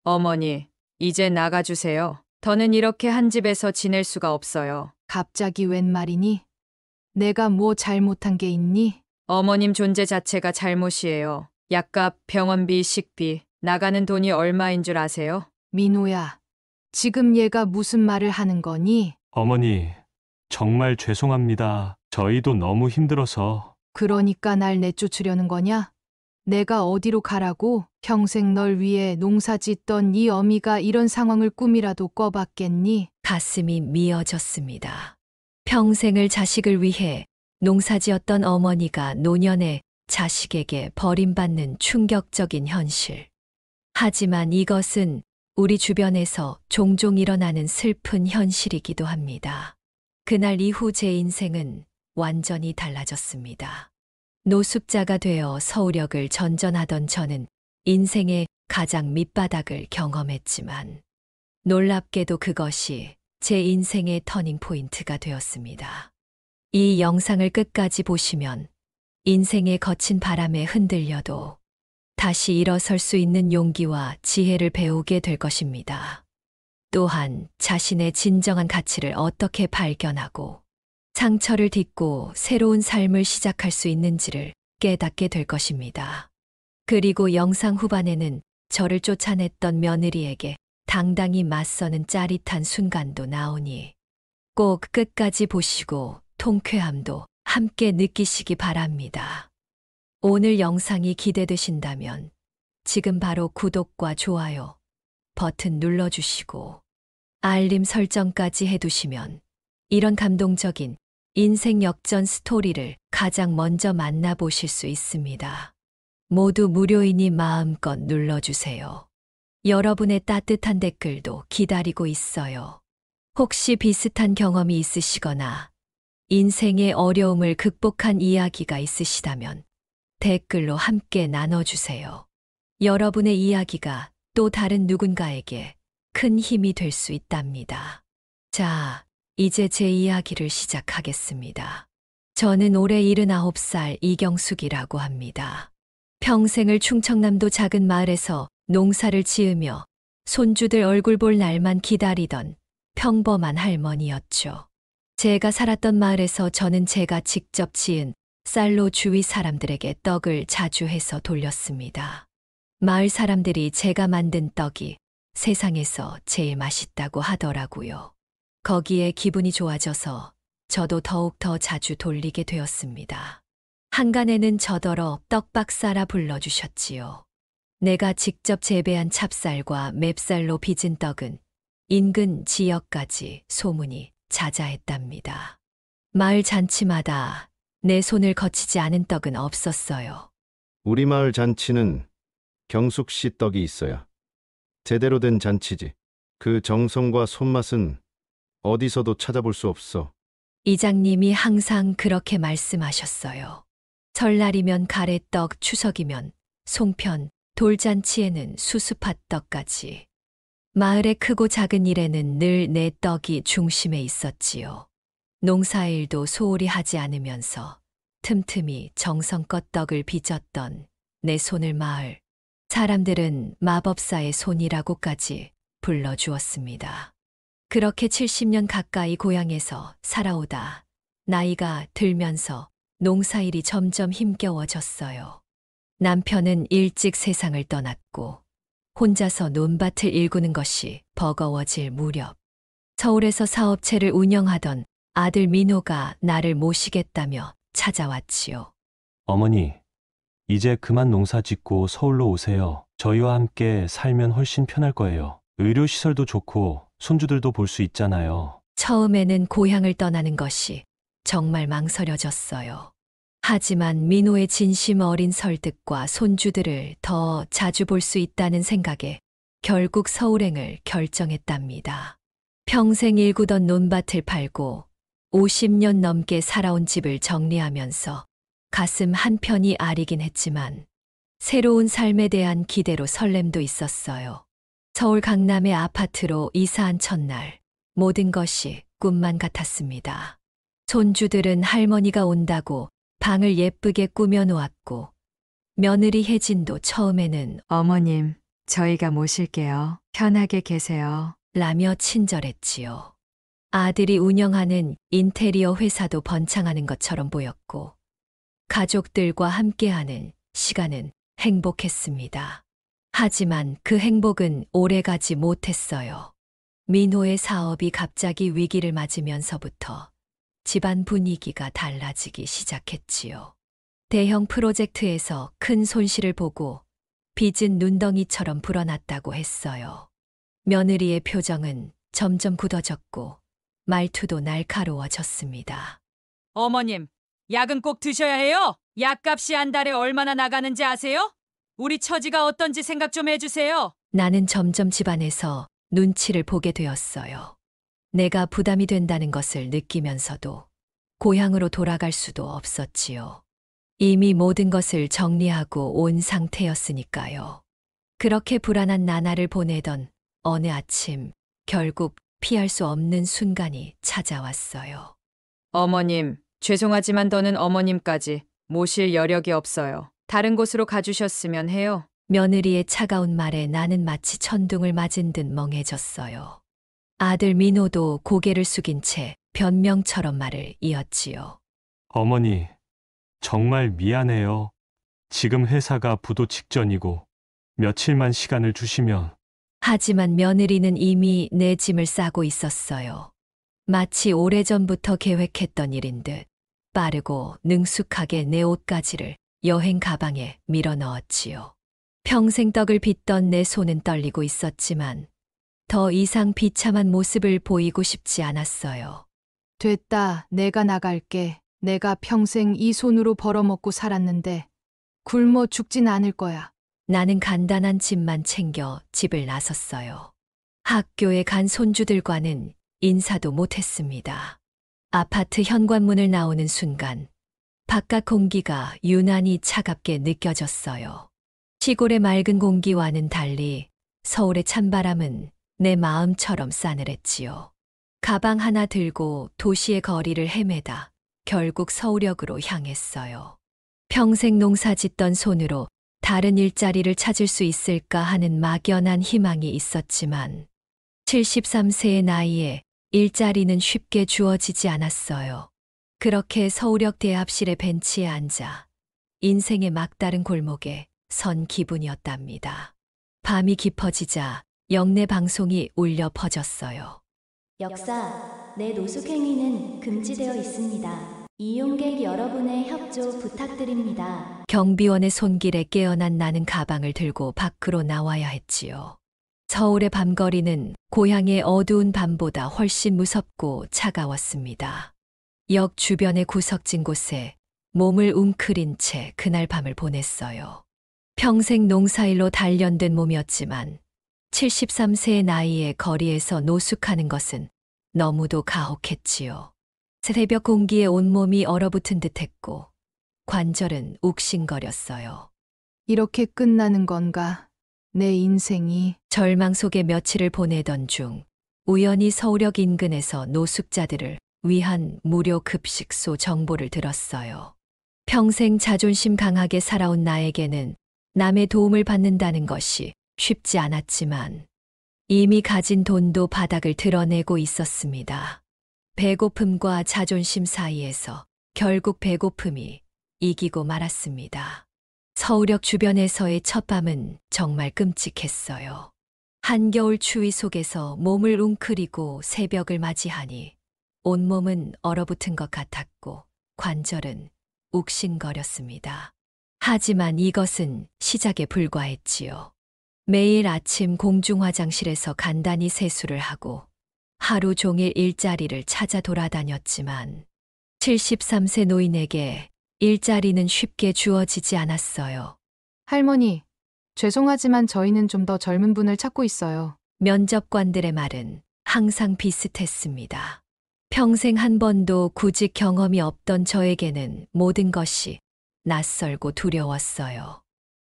어머니, 이제 나가주세요. 더는 이렇게 한 집에서 지낼 수가 없어요. 갑자기 웬 말이니? 내가 뭐 잘못한 게 있니? 어머님 존재 자체가 잘못이에요. 약값, 병원비, 식비, 나가는 돈이 얼마인 줄 아세요? 민호야, 지금 얘가 무슨 말을 하는 거니? 어머니, 정말 죄송합니다. 저희도 너무 힘들어서. 그러니까 날 내쫓으려는 거냐? 내가 어디로 가라고? 평생 널 위해 농사 짓던 이 어미가 이런 상황을 꿈이라도 꿔봤겠니? 가슴이 미어졌습니다. 평생을 자식을 위해 농사지었던 어머니가 노년에 자식에게 버림받는 충격적인 현실. 하지만 이것은 우리 주변에서 종종 일어나는 슬픈 현실이기도 합니다. 그날 이후 제 인생은 완전히 달라졌습니다. 노숙자가 되어 서울역을 전전하던 저는 인생의 가장 밑바닥을 경험했지만 놀랍게도 그것이 제 인생의 터닝 포인트가 되었습니다. 이 영상을 끝까지 보시면 인생의 거친 바람에 흔들려도 다시 일어설 수 있는 용기와 지혜를 배우게 될 것입니다. 또한 자신의 진정한 가치를 어떻게 발견하고 상처를 딛고 새로운 삶을 시작할 수 있는지를 깨닫게 될 것입니다. 그리고 영상 후반에는 저를 쫓아냈던 며느리에게 당당히 맞서는 짜릿한 순간도 나오니 꼭 끝까지 보시고 통쾌함도 함께 느끼시기 바랍니다. 오늘 영상이 기대되신다면 지금 바로 구독과 좋아요 버튼 눌러주시고 알림 설정까지 해두시면 이런 감동적인 인생 역전 스토리를 가장 먼저 만나보실 수 있습니다. 모두 무료이니 마음껏 눌러주세요. 여러분의 따뜻한 댓글도 기다리고 있어요. 혹시 비슷한 경험이 있으시거나 인생의 어려움을 극복한 이야기가 있으시다면 댓글로 함께 나눠주세요. 여러분의 이야기가 또 다른 누군가에게 큰 힘이 될 수 있답니다. 자, 이제 제 이야기를 시작하겠습니다. 저는 올해 79살 이경숙이라고 합니다. 평생을 충청남도 작은 마을에서 농사를 지으며 손주들 얼굴 볼 날만 기다리던 평범한 할머니였죠. 제가 살았던 마을에서 저는 제가 직접 지은 쌀로 주위 사람들에게 떡을 자주 해서 돌렸습니다. 마을 사람들이 제가 만든 떡이 세상에서 제일 맛있다고 하더라고요. 거기에 기분이 좋아져서 저도 더욱 더 자주 돌리게 되었습니다. 한간에는 저더러 떡박사라 불러주셨지요. 내가 직접 재배한 찹쌀과 맵쌀로 빚은 떡은 인근 지역까지 소문이 자자했답니다. 마을 잔치마다 내 손을 거치지 않은 떡은 없었어요. 우리 마을 잔치는 경숙 씨 떡이 있어야 제대로 된 잔치지. 그 정성과 손맛은 어디서도 찾아볼 수 없어. 이장님이 항상 그렇게 말씀하셨어요. 설날이면 가래떡, 추석이면 송편, 돌잔치에는 수수팥떡까지. 마을의 크고 작은 일에는 늘 내 떡이 중심에 있었지요. 농사일도 소홀히 하지 않으면서 틈틈이 정성껏 떡을 빚었던 내 손을 마을 사람들은 마법사의 손이라고까지 불러주었습니다. 그렇게 70년 가까이 고향에서 살아오다 나이가 들면서 농사일이 점점 힘겨워졌어요. 남편은 일찍 세상을 떠났고 혼자서 논밭을 일구는 것이 버거워질 무렵 서울에서 사업체를 운영하던 아들 민호가 나를 모시겠다며 찾아왔지요. 어머니, 이제 그만 농사 짓고 서울로 오세요. 저희와 함께 살면 훨씬 편할 거예요. 의료시설도 좋고 손주들도 볼 수 있잖아요. 처음에는 고향을 떠나는 것이 정말 망설여졌어요. 하지만 민호의 진심 어린 설득과 손주들을 더 자주 볼 수 있다는 생각에 결국 서울행을 결정했답니다. 평생 일구던 논밭을 팔고 50년 넘게 살아온 집을 정리하면서 가슴 한편이 아리긴 했지만 새로운 삶에 대한 기대로 설렘도 있었어요. 서울 강남의 아파트로 이사한 첫날 모든 것이 꿈만 같았습니다. 손주들은 할머니가 온다고 방을 예쁘게 꾸며 놓았고 며느리 혜진도 처음에는 어머님, 저희가 모실게요. 편하게 계세요. 라며 친절했지요. 아들이 운영하는 인테리어 회사도 번창하는 것처럼 보였고, 가족들과 함께하는 시간은 행복했습니다. 하지만 그 행복은 오래가지 못했어요. 민호의 사업이 갑자기 위기를 맞으면서부터 집안 분위기가 달라지기 시작했지요. 대형 프로젝트에서 큰 손실을 보고 빚은 눈덩이처럼 불어났다고 했어요. 며느리의 표정은 점점 굳어졌고 말투도 날카로워졌습니다. 어머님, 약은 꼭 드셔야 해요. 약값이 한 달에 얼마나 나가는지 아세요? 우리 처지가 어떤지 생각 좀 해주세요. 나는 점점 집안에서 눈치를 보게 되었어요. 내가 부담이 된다는 것을 느끼면서도 고향으로 돌아갈 수도 없었지요. 이미 모든 것을 정리하고 온 상태였으니까요. 그렇게 불안한 나날을 보내던 어느 아침, 결국 피할 수 없는 순간이 찾아왔어요. 어머님, 죄송하지만 더는 어머님까지 모실 여력이 없어요. 다른 곳으로 가주셨으면 해요. 며느리의 차가운 말에 나는 마치 천둥을 맞은 듯 멍해졌어요. 아들 민호도 고개를 숙인 채 변명처럼 말을 이었지요. 어머니, 정말 미안해요. 지금 회사가 부도 직전이고 며칠만 시간을 주시면. 하지만 며느리는 이미 내 짐을 싸고 있었어요. 마치 오래전부터 계획했던 일인 듯 빠르고 능숙하게 내 옷가지를 여행 가방에 밀어 넣었지요. 평생 떡을 빚던 내 손은 떨리고 있었지만 더 이상 비참한 모습을 보이고 싶지 않았어요. 됐다. 내가 나갈게. 내가 평생 이 손으로 벌어먹고 살았는데 굶어 죽진 않을 거야. 나는 간단한 짐만 챙겨 집을 나섰어요. 학교에 간 손주들과는 인사도 못했습니다. 아파트 현관문을 나오는 순간 바깥 공기가 유난히 차갑게 느껴졌어요. 시골의 맑은 공기와는 달리 서울의 찬바람은 내 마음처럼 싸늘했지요. 가방 하나 들고 도시의 거리를 헤매다 결국 서울역으로 향했어요. 평생 농사 짓던 손으로 다른 일자리를 찾을 수 있을까 하는 막연한 희망이 있었지만 73세의 나이에 일자리는 쉽게 주어지지 않았어요. 그렇게 서울역 대합실의 벤치에 앉아 인생의 막다른 골목에 선 기분이었답니다. 밤이 깊어지자 영내 방송이 울려 퍼졌어요. 역사, 내 노숙행위는 금지되어 있습니다. 이용객 여러분의 협조 부탁드립니다. 경비원의 손길에 깨어난 나는 가방을 들고 밖으로 나와야 했지요. 서울의 밤거리는 고향의 어두운 밤보다 훨씬 무섭고 차가웠습니다. 역 주변의 구석진 곳에 몸을 웅크린 채 그날 밤을 보냈어요. 평생 농사일로 단련된 몸이었지만 73세의 나이에 거리에서 노숙하는 것은 너무도 가혹했지요. 새벽 공기에 온몸이 얼어붙은 듯했고 관절은 욱신거렸어요. 이렇게 끝나는 건가? 내 인생이. 절망 속에 며칠을 보내던 중 우연히 서울역 인근에서 노숙자들을 위한 무료 급식소 정보를 들었어요. 평생 자존심 강하게 살아온 나에게는 남의 도움을 받는다는 것이 쉽지 않았지만 이미 가진 돈도 바닥을 드러내고 있었습니다. 배고픔과 자존심 사이에서 결국 배고픔이 이기고 말았습니다. 서울역 주변에서의 첫 밤은 정말 끔찍했어요. 한겨울 추위 속에서 몸을 웅크리고 새벽을 맞이하니 온몸은 얼어붙은 것 같았고 관절은 욱신거렸습니다. 하지만 이것은 시작에 불과했지요. 매일 아침 공중화장실에서 간단히 세수를 하고 하루 종일 일자리를 찾아 돌아다녔지만 73세 노인에게 일자리는 쉽게 주어지지 않았어요. 할머니, 죄송하지만 저희는 좀 더 젊은 분을 찾고 있어요. 면접관들의 말은 항상 비슷했습니다. 평생 한 번도 구직 경험이 없던 저에게는 모든 것이 낯설고 두려웠어요.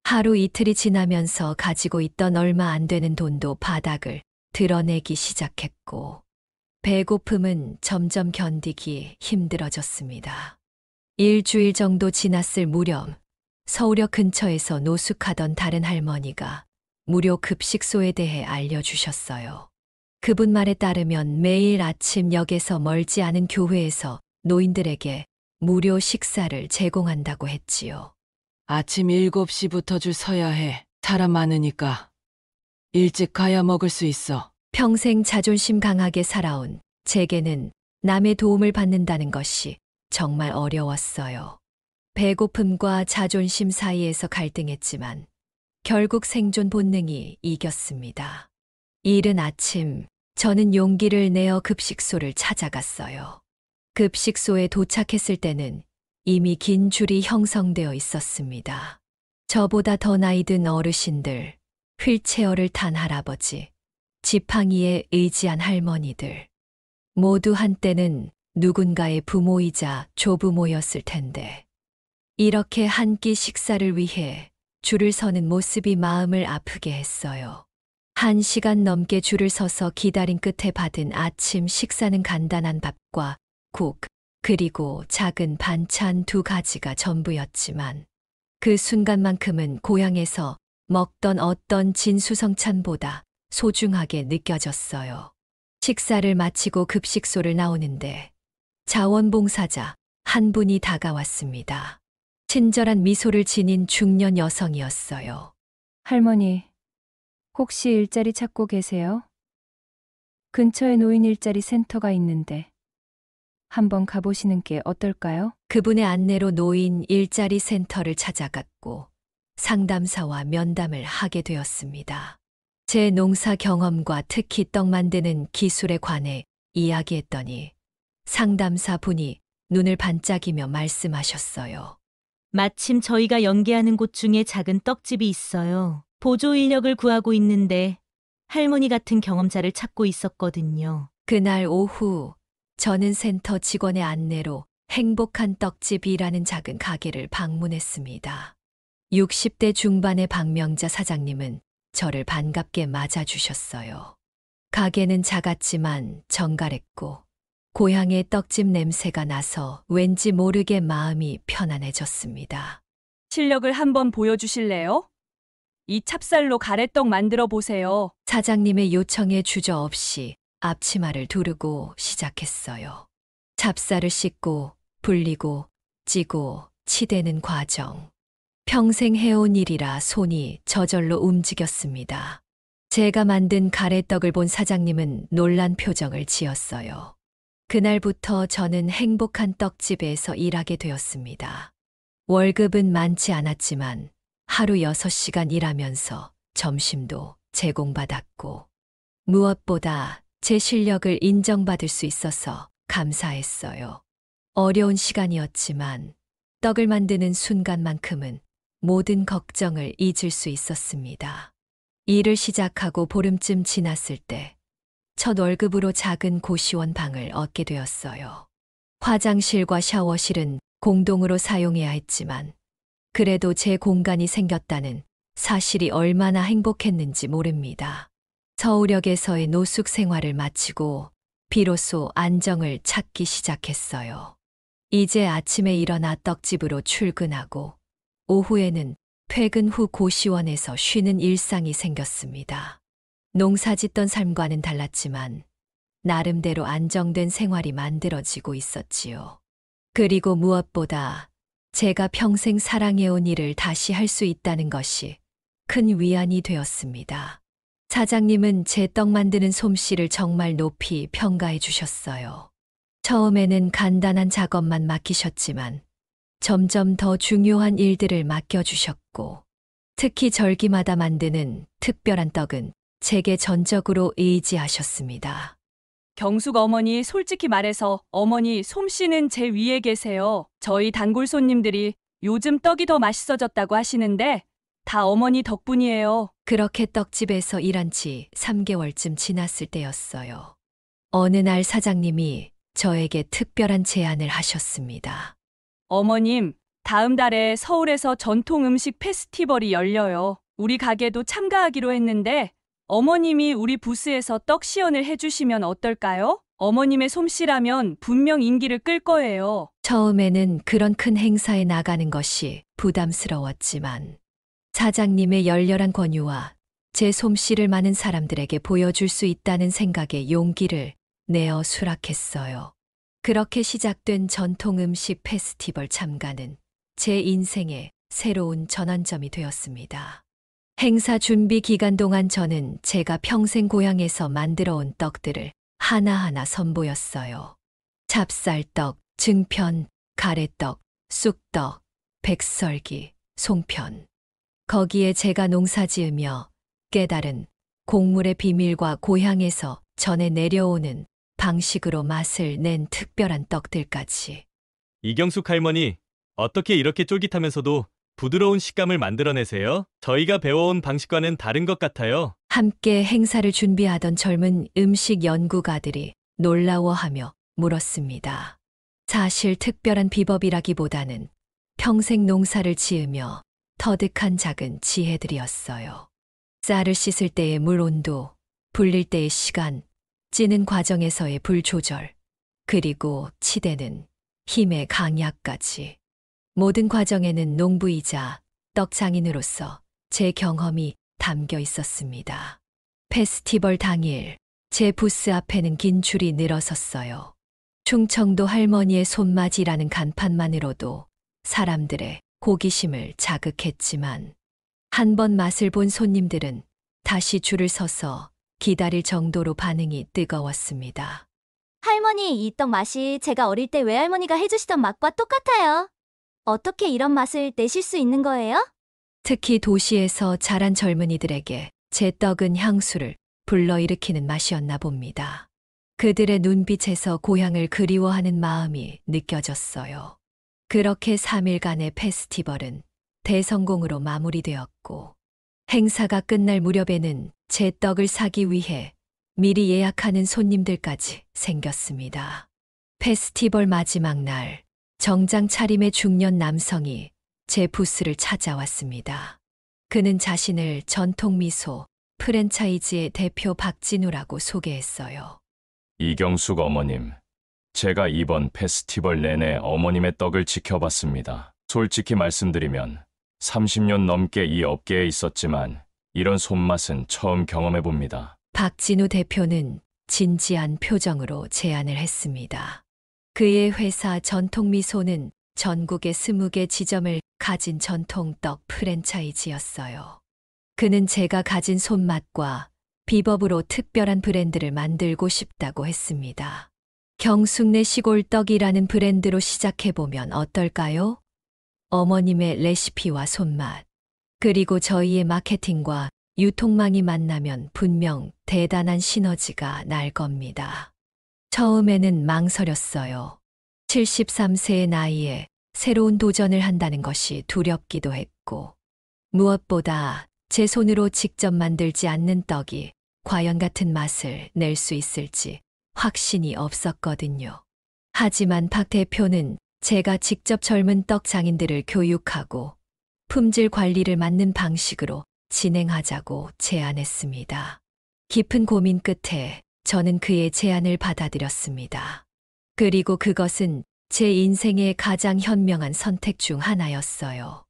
하루 이틀이 지나면서 가지고 있던 얼마 안 되는 돈도 바닥을 드러내기 시작했고 배고픔은 점점 견디기 힘들어졌습니다. 일주일 정도 지났을 무렵 서울역 근처에서 노숙하던 다른 할머니가 무료 급식소에 대해 알려주셨어요. 그분 말에 따르면 매일 아침 역에서 멀지 않은 교회에서 노인들에게 무료 식사를 제공한다고 했지요. 아침 7시부터 줄 서야 해. 사람 많으니까. 일찍 가야 먹을 수 있어. 평생 자존심 강하게 살아온 제게는 남의 도움을 받는다는 것이 정말 어려웠어요. 배고픔과 자존심 사이에서 갈등했지만 결국 생존 본능이 이겼습니다. 이른 아침, 저는 용기를 내어 급식소를 찾아갔어요. 급식소에 도착했을 때는 이미 긴 줄이 형성되어 있었습니다. 저보다 더 나이 든 어르신들, 휠체어를 탄 할아버지, 지팡이에 의지한 할머니들. 모두 한때는 누군가의 부모이자 조부모였을 텐데, 이렇게 한 끼 식사를 위해 줄을 서는 모습이 마음을 아프게 했어요. 1시간 넘게 줄을 서서 기다린 끝에 받은 아침 식사는 간단한 밥과 국, 그리고 작은 반찬 2가지가 전부였지만 그 순간만큼은 고향에서 먹던 어떤 진수성찬보다 소중하게 느껴졌어요. 식사를 마치고 급식소를 나오는데 자원봉사자 한 분이 다가왔습니다. 친절한 미소를 지닌 중년 여성이었어요. 할머니, 혹시 일자리 찾고 계세요? 근처에 노인 일자리 센터가 있는데 한번 가보시는 게 어떨까요? 그분의 안내로 노인 일자리 센터를 찾아갔고 상담사와 면담을 하게 되었습니다. 제 농사 경험과 특히 떡 만드는 기술에 관해 이야기했더니 상담사 분이 눈을 반짝이며 말씀하셨어요. 마침 저희가 연계하는 곳 중에 작은 떡집이 있어요. 보조 인력을 구하고 있는데 할머니 같은 경험자를 찾고 있었거든요. 그날 오후 저는 센터 직원의 안내로 행복한 떡집이라는 작은 가게를 방문했습니다. 60대 중반의 박명자 사장님은 저를 반갑게 맞아주셨어요. 가게는 작았지만 정갈했고 고향의 떡집 냄새가 나서 왠지 모르게 마음이 편안해졌습니다. 실력을 한번 보여주실래요? 이 찹쌀로 가래떡 만들어 보세요. 사장님의 요청에 주저없이 앞치마를 두르고 시작했어요. 찹쌀을 씻고 불리고 찌고 치대는 과정. 평생 해온 일이라 손이 저절로 움직였습니다. 제가 만든 가래떡을 본 사장님은 놀란 표정을 지었어요. 그날부터 저는 행복한 떡집에서 일하게 되었습니다. 월급은 많지 않았지만 하루 6시간 일하면서 점심도 제공받았고 무엇보다 제 실력을 인정받을 수 있어서 감사했어요. 어려운 시간이었지만 떡을 만드는 순간만큼은 모든 걱정을 잊을 수 있었습니다. 일을 시작하고 보름쯤 지났을 때 첫 월급으로 작은 고시원 방을 얻게 되었어요. 화장실과 샤워실은 공동으로 사용해야 했지만 그래도 제 공간이 생겼다는 사실이 얼마나 행복했는지 모릅니다. 서울역에서의 노숙 생활을 마치고 비로소 안정을 찾기 시작했어요. 이제 아침에 일어나 떡집으로 출근하고 오후에는 퇴근 후 고시원에서 쉬는 일상이 생겼습니다. 농사짓던 삶과는 달랐지만 나름대로 안정된 생활이 만들어지고 있었지요. 그리고 무엇보다 제가 평생 사랑해온 일을 다시 할 수 있다는 것이 큰 위안이 되었습니다. 사장님은 제 떡 만드는 솜씨를 정말 높이 평가해 주셨어요. 처음에는 간단한 작업만 맡기셨지만 점점 더 중요한 일들을 맡겨주셨고 특히 절기마다 만드는 특별한 떡은 제게 전적으로 의지하셨습니다. 경숙 어머니, 솔직히 말해서 어머니 솜씨는 제 위에 계세요. 저희 단골 손님들이 요즘 떡이 더 맛있어졌다고 하시는데 다 어머니 덕분이에요. 그렇게 떡집에서 일한 지 3개월쯤 지났을 때였어요. 어느 날 사장님이 저에게 특별한 제안을 하셨습니다. 어머님, 다음 달에 서울에서 전통 음식 페스티벌이 열려요. 우리 가게도 참가하기로 했는데 어머님이 우리 부스에서 떡 시연을 해주시면 어떨까요? 어머님의 솜씨라면 분명 인기를 끌 거예요. 처음에는 그런 큰 행사에 나가는 것이 부담스러웠지만 사장님의 열렬한 권유와 제 솜씨를 많은 사람들에게 보여줄 수 있다는 생각에 용기를 내어 수락했어요. 그렇게 시작된 전통 음식 페스티벌 참가는 제 인생의 새로운 전환점이 되었습니다. 행사 준비 기간 동안 저는 제가 평생 고향에서 만들어 온 떡들을 하나하나 선보였어요. 찹쌀떡, 증편, 가래떡, 쑥떡, 백설기, 송편. 거기에 제가 농사지으며 깨달은 곡물의 비밀과 고향에서 전해 내려오는 방식으로 맛을 낸 특별한 떡들까지. 이경숙 할머니, 어떻게 이렇게 쫄깃하면서도 부드러운 식감을 만들어내세요? 저희가 배워온 방식과는 다른 것 같아요. 함께 행사를 준비하던 젊은 음식 연구가들이 놀라워하며 물었습니다. 사실 특별한 비법이라기보다는 평생 농사를 지으며 터득한 작은 지혜들이었어요. 쌀을 씻을 때의 물 온도, 불릴 때의 시간, 찌는 과정에서의 불 조절, 그리고 치대는 힘의 강약까지. 모든 과정에는 농부이자 떡장인으로서 제 경험이 담겨 있었습니다. 페스티벌 당일, 제 부스 앞에는 긴 줄이 늘어섰어요. 충청도 할머니의 손맛이라는 간판만으로도 사람들의 호기심을 자극했지만 한 번 맛을 본 손님들은 다시 줄을 서서 기다릴 정도로 반응이 뜨거웠습니다. 할머니, 이 떡 맛이 제가 어릴 때 외할머니가 해주시던 맛과 똑같아요. 어떻게 이런 맛을 내실 수 있는 거예요? 특히 도시에서 자란 젊은이들에게 제 떡은 향수를 불러일으키는 맛이었나 봅니다. 그들의 눈빛에서 고향을 그리워하는 마음이 느껴졌어요. 그렇게 3일간의 페스티벌은 대성공으로 마무리되었고, 행사가 끝날 무렵에는 제 떡을 사기 위해 미리 예약하는 손님들까지 생겼습니다. 페스티벌 마지막 날, 정장 차림의 중년 남성이 제 부스를 찾아왔습니다. 그는 자신을 전통미소 프랜차이즈의 대표 박진우라고 소개했어요. 이경숙 어머님, 제가 이번 페스티벌 내내 어머님의 떡을 지켜봤습니다. 솔직히 말씀드리면 30년 넘게 이 업계에 있었지만 이런 손맛은 처음 경험해봅니다. 박진우 대표는 진지한 표정으로 제안을 했습니다. 그의 회사 전통미소는 전국에 20개 지점을 가진 전통떡 프랜차이즈였어요. 그는 제가 가진 손맛과 비법으로 특별한 브랜드를 만들고 싶다고 했습니다. 경숙내 시골떡이라는 브랜드로 시작해보면 어떨까요? 어머님의 레시피와 손맛, 그리고 저희의 마케팅과 유통망이 만나면 분명 대단한 시너지가 날 겁니다. 처음에는 망설였어요. 73세의 나이에 새로운 도전을 한다는 것이 두렵기도 했고, 무엇보다 제 손으로 직접 만들지 않는 떡이 과연 같은 맛을 낼 수 있을지 확신이 없었거든요. 하지만 박 대표는 제가 직접 젊은 떡 장인들을 교육하고 품질 관리를 맞는 방식으로 진행하자고 제안했습니다. 깊은 고민 끝에 저는 그의 제안을 받아들였습니다. 그리고 그것은 제 인생의 가장 현명한 선택 중 하나였어요.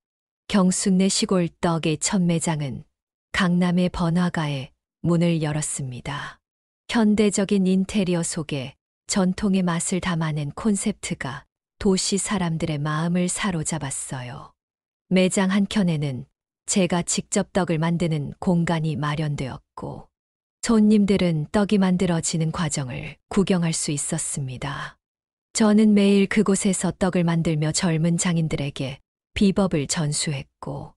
경숙내 시골 떡의 첫 매장은 강남의 번화가에 문을 열었습니다. 현대적인 인테리어 속에 전통의 맛을 담아낸 콘셉트가 도시 사람들의 마음을 사로잡았어요. 매장 한켠에는 제가 직접 떡을 만드는 공간이 마련되었고, 손님들은 떡이 만들어지는 과정을 구경할 수 있었습니다. 저는 매일 그곳에서 떡을 만들며 젊은 장인들에게 비법을 전수했고,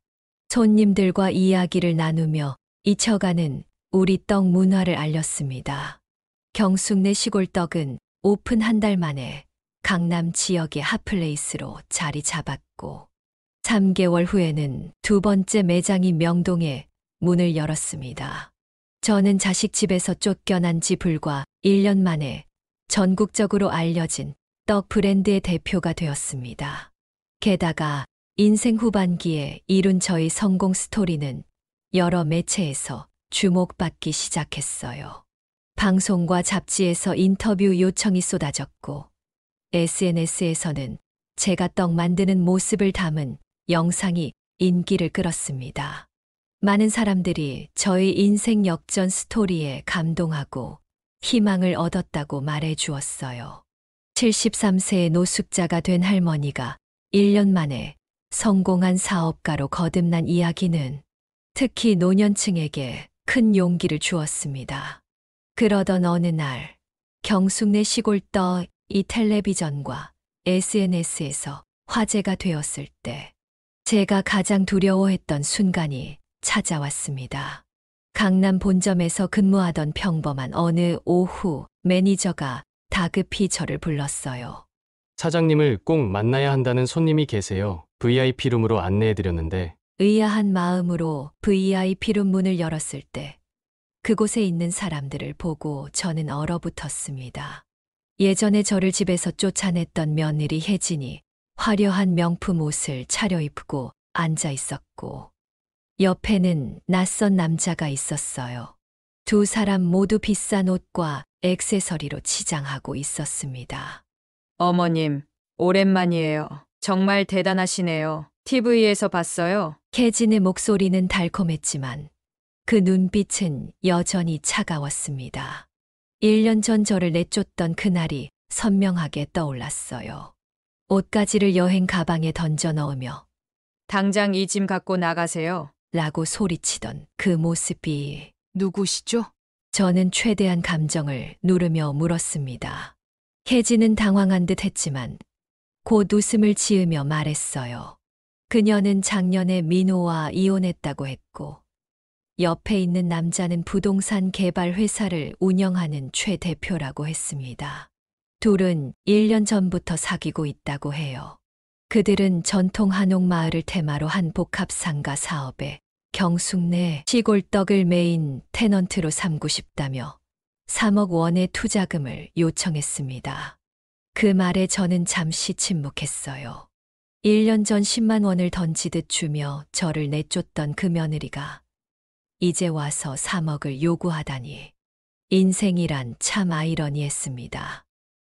손님들과 이야기를 나누며 잊혀가는 우리 떡 문화를 알렸습니다. 경숙내 시골떡은 오픈 한 달 만에 강남 지역의 핫플레이스로 자리 잡았고, 3개월 후에는 두 번째 매장이 명동에 문을 열었습니다. 저는 자식 집에서 쫓겨난 지 불과 1년 만에 전국적으로 알려진 떡 브랜드의 대표가 되었습니다. 게다가 인생 후반기에 이룬 저의 성공 스토리는 여러 매체에서 주목받기 시작했어요. 방송과 잡지에서 인터뷰 요청이 쏟아졌고, SNS에서는 제가 떡 만드는 모습을 담은 영상이 인기를 끌었습니다. 많은 사람들이 저의 인생 역전 스토리에 감동하고 희망을 얻었다고 말해 주었어요. 73세의 노숙자가 된 할머니가 1년 만에 성공한 사업가로 거듭난 이야기는 특히 노년층에게 큰 용기를 주었습니다. 그러던 어느 날 경숙내 시골 떡이 텔레비전과 SNS에서 화제가 되었을 때 제가 가장 두려워했던 순간이 찾아왔습니다. 강남 본점에서 근무하던 평범한 어느 오후 매니저가 다급히 저를 불렀어요. 사장님을 꼭 만나야 한다는 손님이 계세요. VIP룸으로 안내해드렸는데. 의아한 마음으로 VIP룸 문을 열었을 때 그곳에 있는 사람들을 보고 저는 얼어붙었습니다. 예전에 저를 집에서 쫓아냈던 며느리 혜진이 화려한 명품 옷을 차려입고 앉아 있었고 옆에는 낯선 남자가 있었어요. 두 사람 모두 비싼 옷과 액세서리로 치장하고 있었습니다. 어머님, 오랜만이에요. 정말 대단하시네요. TV에서 봤어요. 혜진의 목소리는 달콤했지만 그 눈빛은 여전히 차가웠습니다. 1년 전 저를 내쫓던 그날이 선명하게 떠올랐어요. 옷가지를 여행 가방에 던져 넣으며 당장 이 짐 갖고 나가세요. 라고 소리치던 그 모습이 누구시죠? 저는 최대한 감정을 누르며 물었습니다. 혜진은 당황한 듯 했지만 곧 웃음을 지으며 말했어요. 그녀는 작년에 민호와 이혼했다고 했고 옆에 있는 남자는 부동산 개발 회사를 운영하는 최 대표라고 했습니다. 둘은 1년 전부터 사귀고 있다고 해요. 그들은 전통 한옥마을을 테마로 한 복합상가 사업에 경숙내 시골떡을 메인 테넌트로 삼고 싶다며 3억 원의 투자금을 요청했습니다. 그 말에 저는 잠시 침묵했어요. 1년 전 10만 원을 던지듯 주며 저를 내쫓던 그 며느리가 이제 와서 3억을 요구하다니 인생이란 참 아이러니했습니다.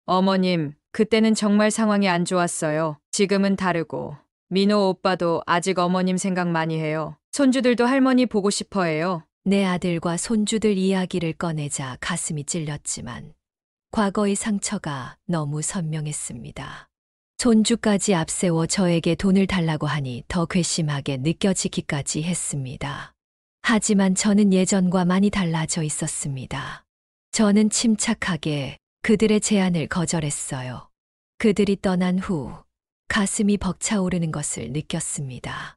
어머님, 그때는 정말 상황이 안 좋았어요. 지금은 다르고. 민호 오빠도 아직 어머님 생각 많이 해요. 손주들도 할머니 보고 싶어 해요. 내 아들과 손주들 이야기를 꺼내자 가슴이 찔렸지만 과거의 상처가 너무 선명했습니다. 손주까지 앞세워 저에게 돈을 달라고 하니 더 괘씸하게 느껴지기까지 했습니다. 하지만 저는 예전과 많이 달라져 있었습니다. 저는 침착하게 그들의 제안을 거절했어요. 그들이 떠난 후 가슴이 벅차오르는 것을 느꼈습니다.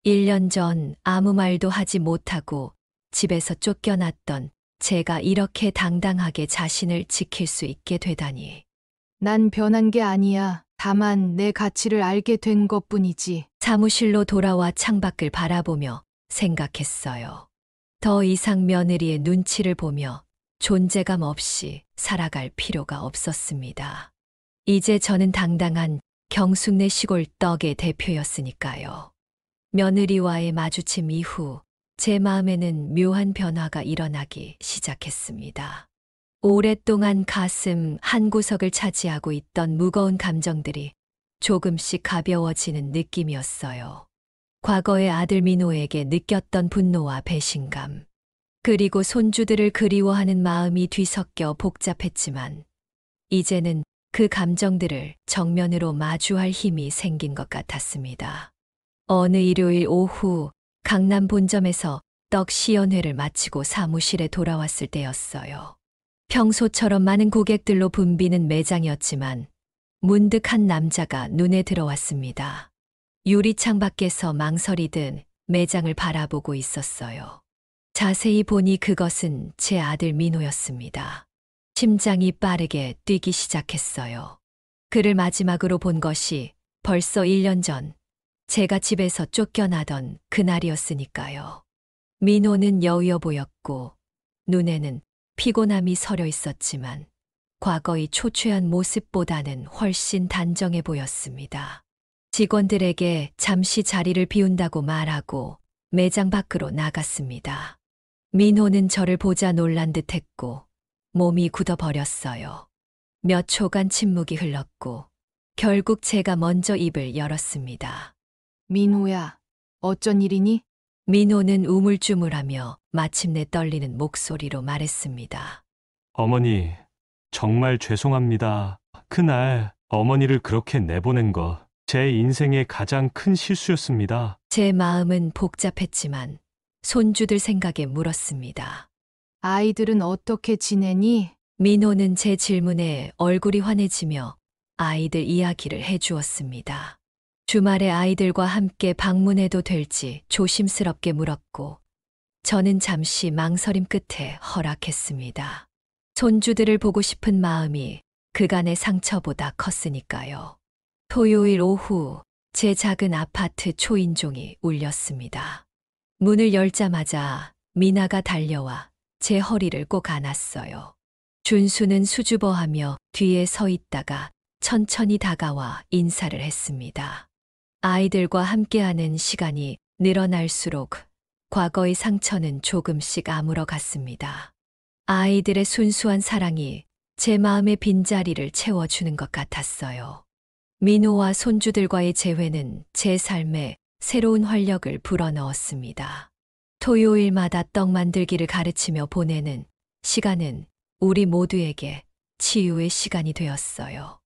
1년 전 아무 말도 하지 못하고 집에서 쫓겨났던 제가 이렇게 당당하게 자신을 지킬 수 있게 되다니. 난 변한 게 아니야. 다만 내 가치를 알게 된 것뿐이지. 사무실로 돌아와 창밖을 바라보며 생각했어요. 더 이상 며느리의 눈치를 보며 존재감 없이 살아갈 필요가 없었습니다. 이제 저는 당당한 경숙내 시골 떡의 대표였으니까요. 며느리와의 마주침 이후 제 마음에는 묘한 변화가 일어나기 시작했습니다. 오랫동안 가슴 한구석을 차지하고 있던 무거운 감정들이 조금씩 가벼워지는 느낌이었어요. 과거의 아들 민호에게 느꼈던 분노와 배신감, 그리고 손주들을 그리워하는 마음이 뒤섞여 복잡했지만 이제는 그 감정들을 정면으로 마주할 힘이 생긴 것 같았습니다. 어느 일요일 오후 강남 본점에서 떡 시연회를 마치고 사무실에 돌아왔을 때였어요. 평소처럼 많은 고객들로 붐비는 매장이었지만 문득 한 남자가 눈에 들어왔습니다. 유리창 밖에서 망설이듯 매장을 바라보고 있었어요. 자세히 보니 그것은 제 아들 민호였습니다. 심장이 빠르게 뛰기 시작했어요. 그를 마지막으로 본 것이 벌써 1년 전 제가 집에서 쫓겨나던 그날이었으니까요. 민호는 여위어 보였고 눈에는 피곤함이 서려 있었지만 과거의 초췌한 모습보다는 훨씬 단정해 보였습니다. 직원들에게 잠시 자리를 비운다고 말하고 매장 밖으로 나갔습니다. 민호는 저를 보자 놀란 듯했고 몸이 굳어버렸어요. 몇 초간 침묵이 흘렀고 결국 제가 먼저 입을 열었습니다. 민호야, 어쩐 일이니? 민호는 우물쭈물하며 마침내 떨리는 목소리로 말했습니다. 어머니, 정말 죄송합니다. 그날 어머니를 그렇게 내보낸 거 제 인생의 가장 큰 실수였습니다. 제 마음은 복잡했지만 손주들 생각에 물었습니다. 아이들은 어떻게 지내니? 민호는 제 질문에 얼굴이 환해지며 아이들 이야기를 해주었습니다. 주말에 아이들과 함께 방문해도 될지 조심스럽게 물었고 저는 잠시 망설임 끝에 허락했습니다. 손주들을 보고 싶은 마음이 그간의 상처보다 컸으니까요. 토요일 오후 제 작은 아파트 초인종이 울렸습니다. 문을 열자마자 미나가 달려와 제 허리를 꼭 안았어요. 준수는 수줍어하며 뒤에 서 있다가 천천히 다가와 인사를 했습니다. 아이들과 함께하는 시간이 늘어날수록 과거의 상처는 조금씩 아물어 갔습니다. 아이들의 순수한 사랑이 제 마음의 빈자리를 채워주는 것 같았어요. 민호와 손주들과의 재회는 제 삶에 새로운 활력을 불어넣었습니다. 토요일마다 떡 만들기를 가르치며 보내는 시간은 우리 모두에게 치유의 시간이 되었어요.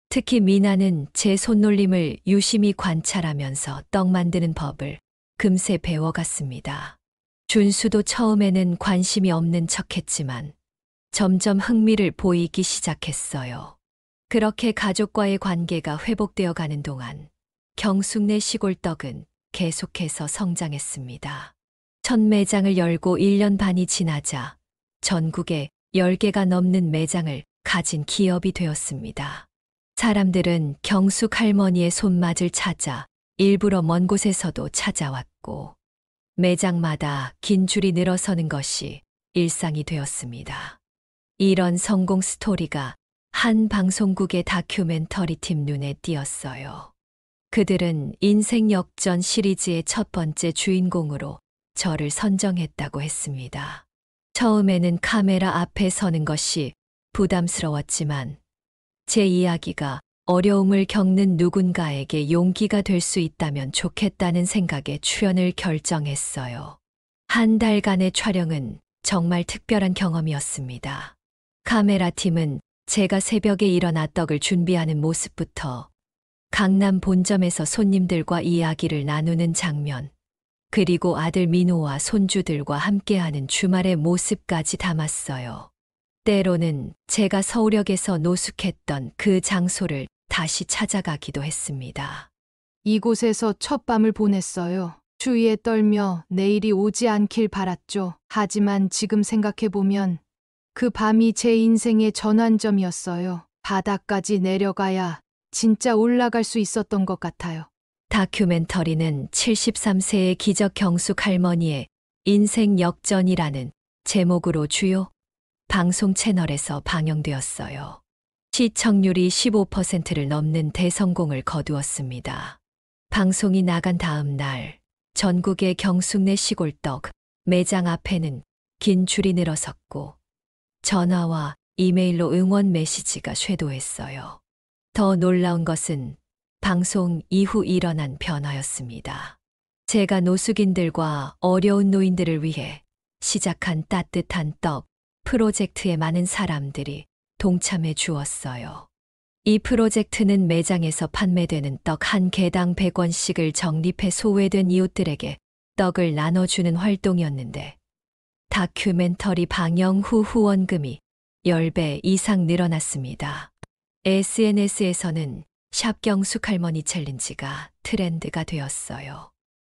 특히 미나는 제 손놀림을 유심히 관찰하면서 떡 만드는 법을 금세 배워갔습니다. 준수도 처음에는 관심이 없는 척했지만 점점 흥미를 보이기 시작했어요. 그렇게 가족과의 관계가 회복되어 가는 동안 경숙내 시골떡은 계속해서 성장했습니다. 첫 매장을 열고 1년 반이 지나자 전국에 10개가 넘는 매장을 가진 기업이 되었습니다. 사람들은 경숙 할머니의 손맛을 찾아 일부러 먼 곳에서도 찾아왔고 매장마다 긴 줄이 늘어서는 것이 일상이 되었습니다. 이런 성공 스토리가 한 방송국의 다큐멘터리 팀 눈에 띄었어요. 그들은 인생 역전 시리즈의 첫 번째 주인공으로 저를 선정했다고 했습니다. 처음에는 카메라 앞에 서는 것이 부담스러웠지만 제 이야기가 어려움을 겪는 누군가에게 용기가 될 수 있다면 좋겠다는 생각에 출연을 결정했어요. 한 달간의 촬영은 정말 특별한 경험이었습니다. 카메라 팀은 제가 새벽에 일어나 떡을 준비하는 모습부터 강남 본점에서 손님들과 이야기를 나누는 장면, 그리고 아들 민호와 손주들과 함께하는 주말의 모습까지 담았어요. 때로는 제가 서울역에서 노숙했던 그 장소를 다시 찾아가기도 했습니다. 이곳에서 첫 밤을 보냈어요. 추위에 떨며 내일이 오지 않길 바랐죠. 하지만 지금 생각해보면 그 밤이 제 인생의 전환점이었어요. 바닥까지 내려가야 진짜 올라갈 수 있었던 것 같아요. 다큐멘터리는 73세의 기적 경숙 할머니의 인생 역전이라는 제목으로 주요 방송 채널에서 방영되었어요. 시청률이 15%를 넘는 대성공을 거두었습니다. 방송이 나간 다음 날 전국의 경숙내 시골떡 매장 앞에는 긴 줄이 늘어섰고 전화와 이메일로 응원 메시지가 쇄도했어요. 더 놀라운 것은 방송 이후 일어난 변화였습니다. 제가 노숙인들과 어려운 노인들을 위해 시작한 따뜻한 떡 프로젝트에 많은 사람들이 동참해 주었어요. 이 프로젝트는 매장에서 판매되는 떡 한 개당 100원씩을 적립해 소외된 이웃들에게 떡을 나눠주는 활동이었는데 다큐멘터리 방영 후 후원금이 10배 이상 늘어났습니다. SNS에서는 샵 경숙 할머니 챌린지가 트렌드가 되었어요.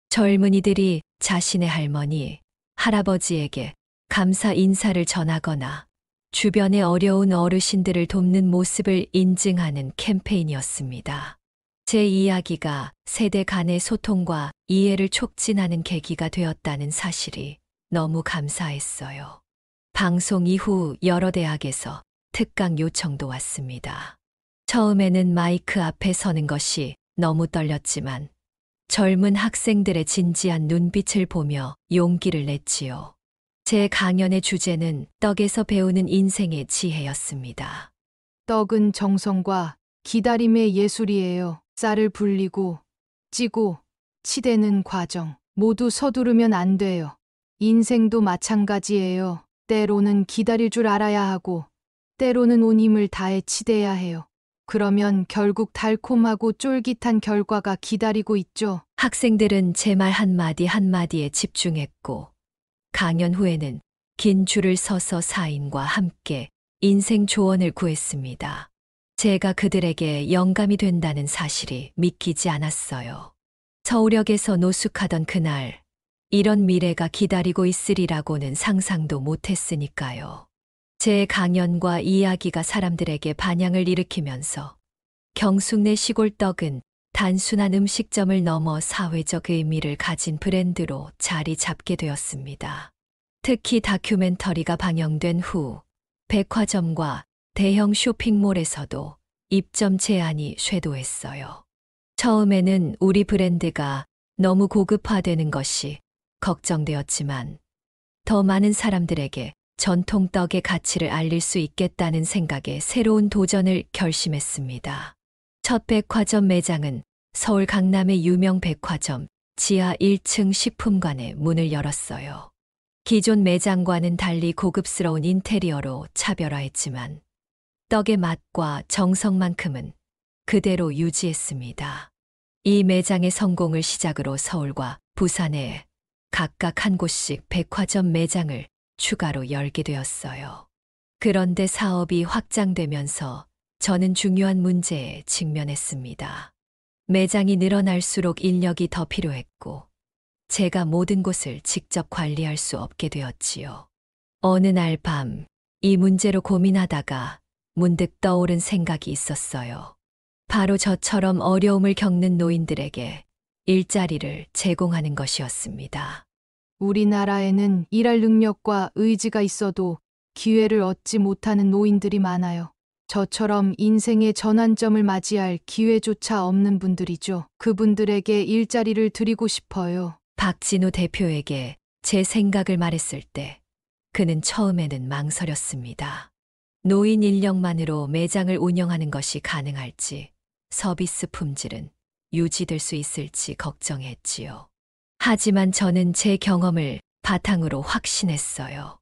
젊은이들이 자신의 할머니, 할아버지에게 감사 인사를 전하거나 주변의 어려운 어르신들을 돕는 모습을 인증하는 캠페인이었습니다. 제 이야기가 세대 간의 소통과 이해를 촉진하는 계기가 되었다는 사실이 너무 감사했어요. 방송 이후 여러 대학에서 특강 요청도 왔습니다. 처음에는 마이크 앞에 서는 것이 너무 떨렸지만 젊은 학생들의 진지한 눈빛을 보며 용기를 냈지요. 제 강연의 주제는 떡에서 배우는 인생의 지혜였습니다. 떡은 정성과 기다림의 예술이에요. 쌀을 불리고 찌고 치대는 과정, 모두 서두르면 안 돼요. 인생도 마찬가지예요. 때로는 기다릴 줄 알아야 하고, 때로는 온 힘을 다해 치대야 해요. 그러면 결국 달콤하고 쫄깃한 결과가 기다리고 있죠. 학생들은 제 말 한마디 한마디에 집중했고, 강연 후에는 긴 줄을 서서 사인과 함께 인생 조언을 구했습니다. 제가 그들에게 영감이 된다는 사실이 믿기지 않았어요. 서울역에서 노숙하던 그날, 이런 미래가 기다리고 있으리라고는 상상도 못했으니까요. 제 강연과 이야기가 사람들에게 반향을 일으키면서 경숙내 시골떡은 단순한 음식점을 넘어 사회적 의미를 가진 브랜드로 자리 잡게 되었습니다. 특히 다큐멘터리가 방영된 후 백화점과 대형 쇼핑몰에서도 입점 제한이 쇄도했어요. 처음에는 우리 브랜드가 너무 고급화되는 것이 걱정되었지만 더 많은 사람들에게 전통 떡의 가치를 알릴 수 있겠다는 생각에 새로운 도전을 결심했습니다. 첫 백화점 매장은 서울 강남의 유명 백화점 지하 1층 식품관에 문을 열었어요. 기존 매장과는 달리 고급스러운 인테리어로 차별화했지만 떡의 맛과 정성만큼은 그대로 유지했습니다. 이 매장의 성공을 시작으로 서울과 부산에 각각 한 곳씩 백화점 매장을 추가로 열게 되었어요. 그런데 사업이 확장되면서 저는 중요한 문제에 직면했습니다. 매장이 늘어날수록 인력이 더 필요했고, 제가 모든 곳을 직접 관리할 수 없게 되었지요. 어느 날 밤, 이 문제로 고민하다가 문득 떠오른 생각이 있었어요. 바로 저처럼 어려움을 겪는 노인들에게 일자리를 제공하는 것이었습니다. 우리나라에는 일할 능력과 의지가 있어도 기회를 얻지 못하는 노인들이 많아요. 저처럼 인생의 전환점을 맞이할 기회조차 없는 분들이죠. 그분들에게 일자리를 드리고 싶어요. 박진우 대표에게 제 생각을 말했을 때 그는 처음에는 망설였습니다. 노인 인력만으로 매장을 운영하는 것이 가능할지, 서비스 품질은 유지될 수 있을지 걱정했지요. 하지만 저는 제 경험을 바탕으로 확신했어요.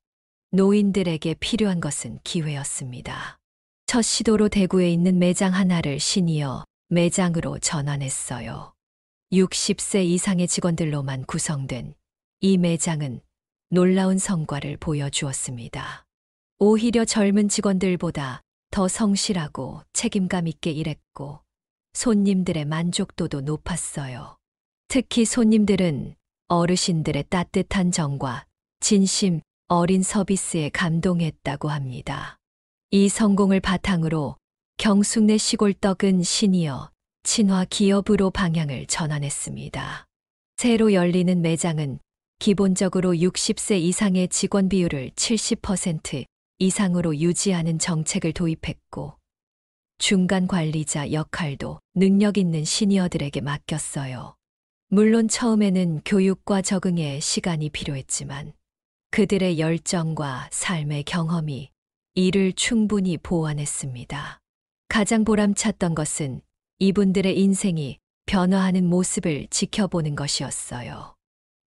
노인들에게 필요한 것은 기회였습니다. 첫 시도로 대구에 있는 매장 하나를 시니어 매장으로 전환했어요. 60세 이상의 직원들로만 구성된 이 매장은 놀라운 성과를 보여주었습니다. 오히려 젊은 직원들보다 더 성실하고 책임감 있게 일했고, 손님들의 만족도도 높았어요. 특히 손님들은 어르신들의 따뜻한 정과 진심 어린 서비스에 감동했다고 합니다. 이 성공을 바탕으로 경숙내 시골떡은 시니어 친화 기업으로 방향을 전환했습니다. 새로 열리는 매장은 기본적으로 60세 이상의 직원 비율을 70% 이상으로 유지하는 정책을 도입했고, 중간 관리자 역할도 능력 있는 시니어들에게 맡겼어요. 물론 처음에는 교육과 적응에 시간이 필요했지만 그들의 열정과 삶의 경험이 이를 충분히 보완했습니다. 가장 보람찼던 것은 이분들의 인생이 변화하는 모습을 지켜보는 것이었어요.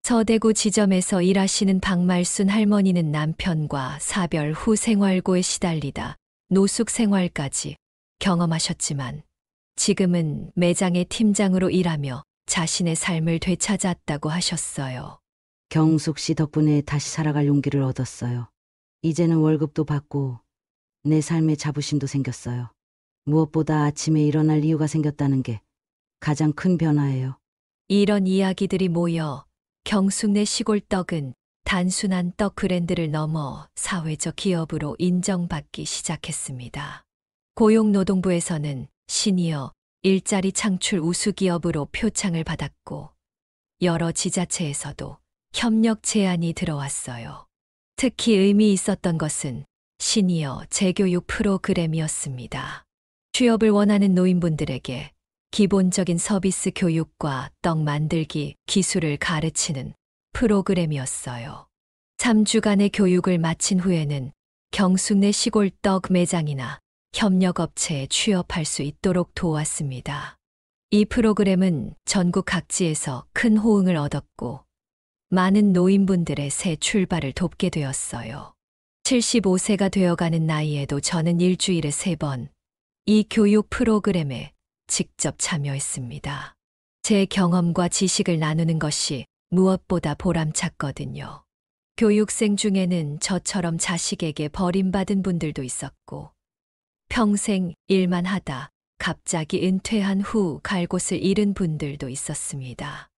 서대구 지점에서 일하시는 박말순 할머니는 남편과 사별 후 생활고에 시달리다 노숙 생활까지 경험하셨지만 지금은 매장의 팀장으로 일하며 자신의 삶을 되찾았다고 하셨어요. 경숙 씨 덕분에 다시 살아갈 용기를 얻었어요. 이제는 월급도 받고 내 삶에 자부심도 생겼어요. 무엇보다 아침에 일어날 이유가 생겼다는 게 가장 큰 변화예요. 이런 이야기들이 모여 경숙내 시골떡은 단순한 떡 브랜드를 넘어 사회적 기업으로 인정받기 시작했습니다. 고용노동부에서는 시니어 일자리 창출 우수기업으로 표창을 받았고, 여러 지자체에서도 협력 제안이 들어왔어요. 특히 의미 있었던 것은 시니어 재교육 프로그램이었습니다. 취업을 원하는 노인분들에게 기본적인 서비스 교육과 떡 만들기 기술을 가르치는 프로그램이었어요. 3주간의 교육을 마친 후에는 경숙내 시골 떡 매장이나 협력업체에 취업할 수 있도록 도왔습니다. 이 프로그램은 전국 각지에서 큰 호응을 얻었고, 많은 노인분들의 새 출발을 돕게 되었어요. 75세가 되어가는 나이에도 저는 일주일에 3번 이 교육 프로그램에 직접 참여했습니다. 제 경험과 지식을 나누는 것이 무엇보다 보람찼거든요. 교육생 중에는 저처럼 자식에게 버림받은 분들도 있었고, 평생 일만 하다 갑자기 은퇴한 후 갈 곳을 잃은 분들도 있었습니다.